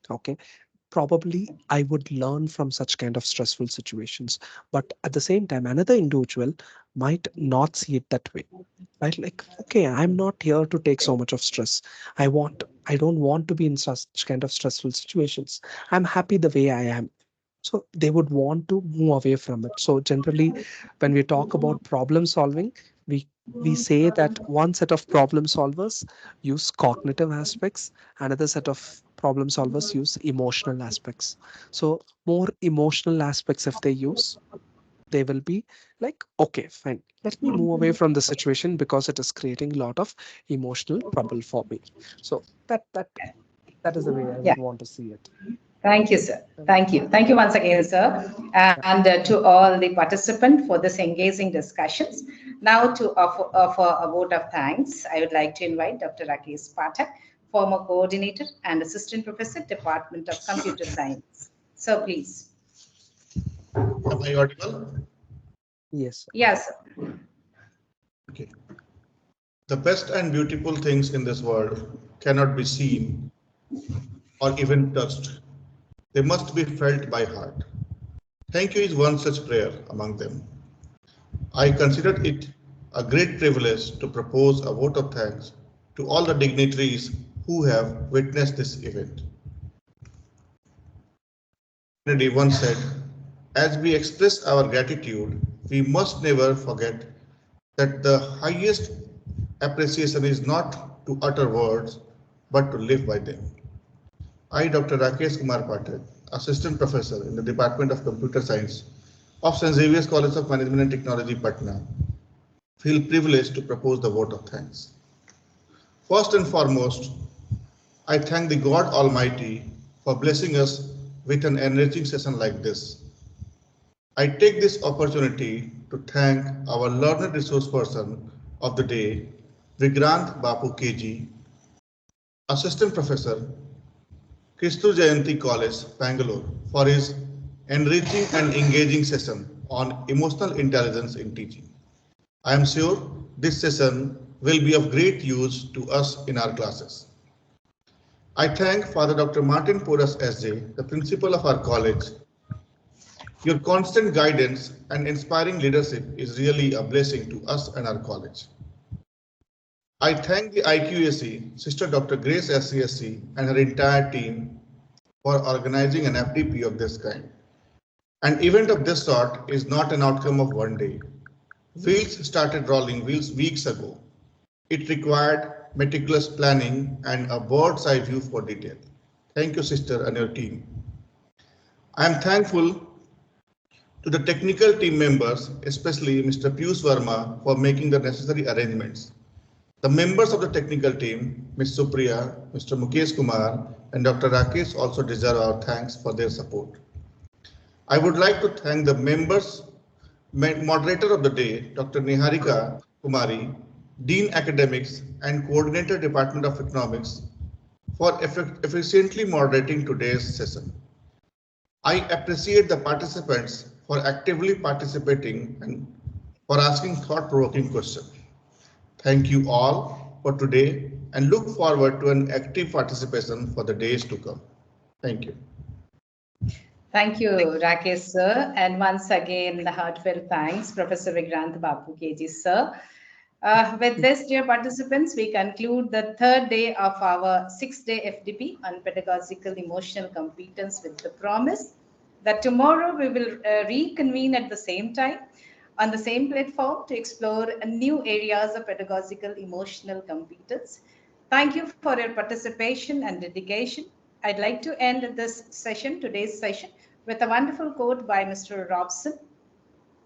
okay, probably I would learn from such kind of stressful situations. But at the same time, another individual might not see it that way. Right? Like, okay, I'm not here to take so much of stress. I don't want to be in such kind of stressful situations. I'm happy the way I am. So they would want to move away from it. So generally, when we talk about problem solving, we we say that one set of problem solvers use cognitive aspects, another set of problem solvers use emotional aspects. So more emotional aspects if they use, they will be like, okay, fine, let me move away from the situation because it is creating a lot of emotional trouble for me. So that is the way I Yeah. would want to see it. Thank you, sir. Um, Thank you. Thank you once again, sir. yeah. And to all the participants for this engaging discussions. Now to offer a vote of thanks, I would like to invite Dr. Rakesh Pathak, former coordinator and assistant professor, Department of Computer Science. So please. Am I audible? Yes. Yes, sir. Okay. The best and beautiful things in this world cannot be seen or even touched. They must be felt by heart. Thank you is one such prayer among them. I consider it a great privilege to propose a vote of thanks to all the dignitaries who have witnessed this event. Kennedy once said, as we express our gratitude, we must never forget that the highest appreciation is not to utter words, but to live by them. I, Dr. Rakesh Kumar Pathak, Assistant Professor in the Department of Computer Science of St. Xavier's College of Management and Technology, Patna, feel privileged to propose the vote of thanks. First and foremost, I thank the God Almighty for blessing us with an enriching session like this. I take this opportunity to thank our learned resource person of the day, Vigrant Bapu KG, Assistant Professor, Kristu Jayanti College, Bangalore, for his enriching and engaging session on emotional intelligence in teaching. I am sure this session will be of great use to us in our classes. I thank Father Dr. Martin Porras SJ, the principal of our college. Your constant guidance and inspiring leadership is really a blessing to us and our college. I thank the IQAC, Sister Dr. Grace SCSC, and her entire team for organizing an FDP of this kind. An event of this sort is not an outcome of one day. Wheels started rolling weeks ago. It required meticulous planning and a bird's eye view for detail. Thank you, sister, and your team. I am thankful to the technical team members, especially Mr. Piyush Verma, for making the necessary arrangements. The members of the technical team, Ms. Supriya, Mr. Mukesh Kumar, and Dr. Rakesh also deserve our thanks for their support. I would like to thank the members, moderator of the day, Dr. Niharika Kumari, Dean Academics and Coordinator Department of Economics for efficiently moderating today's session. I appreciate the participants for actively participating and for asking thought-provoking questions. Thank you all for today and look forward to an active participation for the days to come. Thank you. Thank you, Rakesh sir. And once again, heartfelt thanks, Professor Vigrant Bapu KG sir. With this, dear participants, we conclude the third day of our 6-day FDP on pedagogical emotional competence with the promise that tomorrow we will reconvene at the same time on the same platform to explore new areas of pedagogical emotional competence. Thank you for your participation and dedication. I'd like to end this session, today's session, with a wonderful quote by Mr. Robson.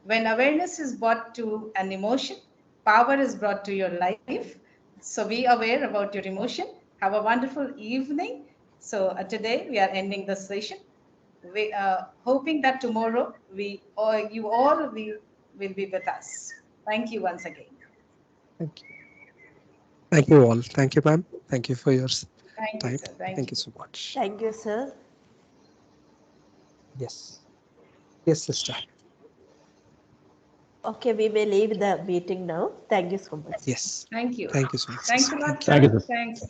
When awareness is brought to an emotion, power is brought to your life. So be aware about your emotion. Have a wonderful evening. So today we are ending the session. We hoping that tomorrow you all will be with us. Thank you once again. Thank you. Thank you all. Thank you, ma'am. Thank you for your Thank you, time. sir. Thank Thank you. you so much. Thank you, sir. Yes. Yes, sister. Okay, we may leave the meeting now. Thank you so much. Yes. Thank you. Thank you so much, Thanks sister. a lot, Thank you. sir. Thanks.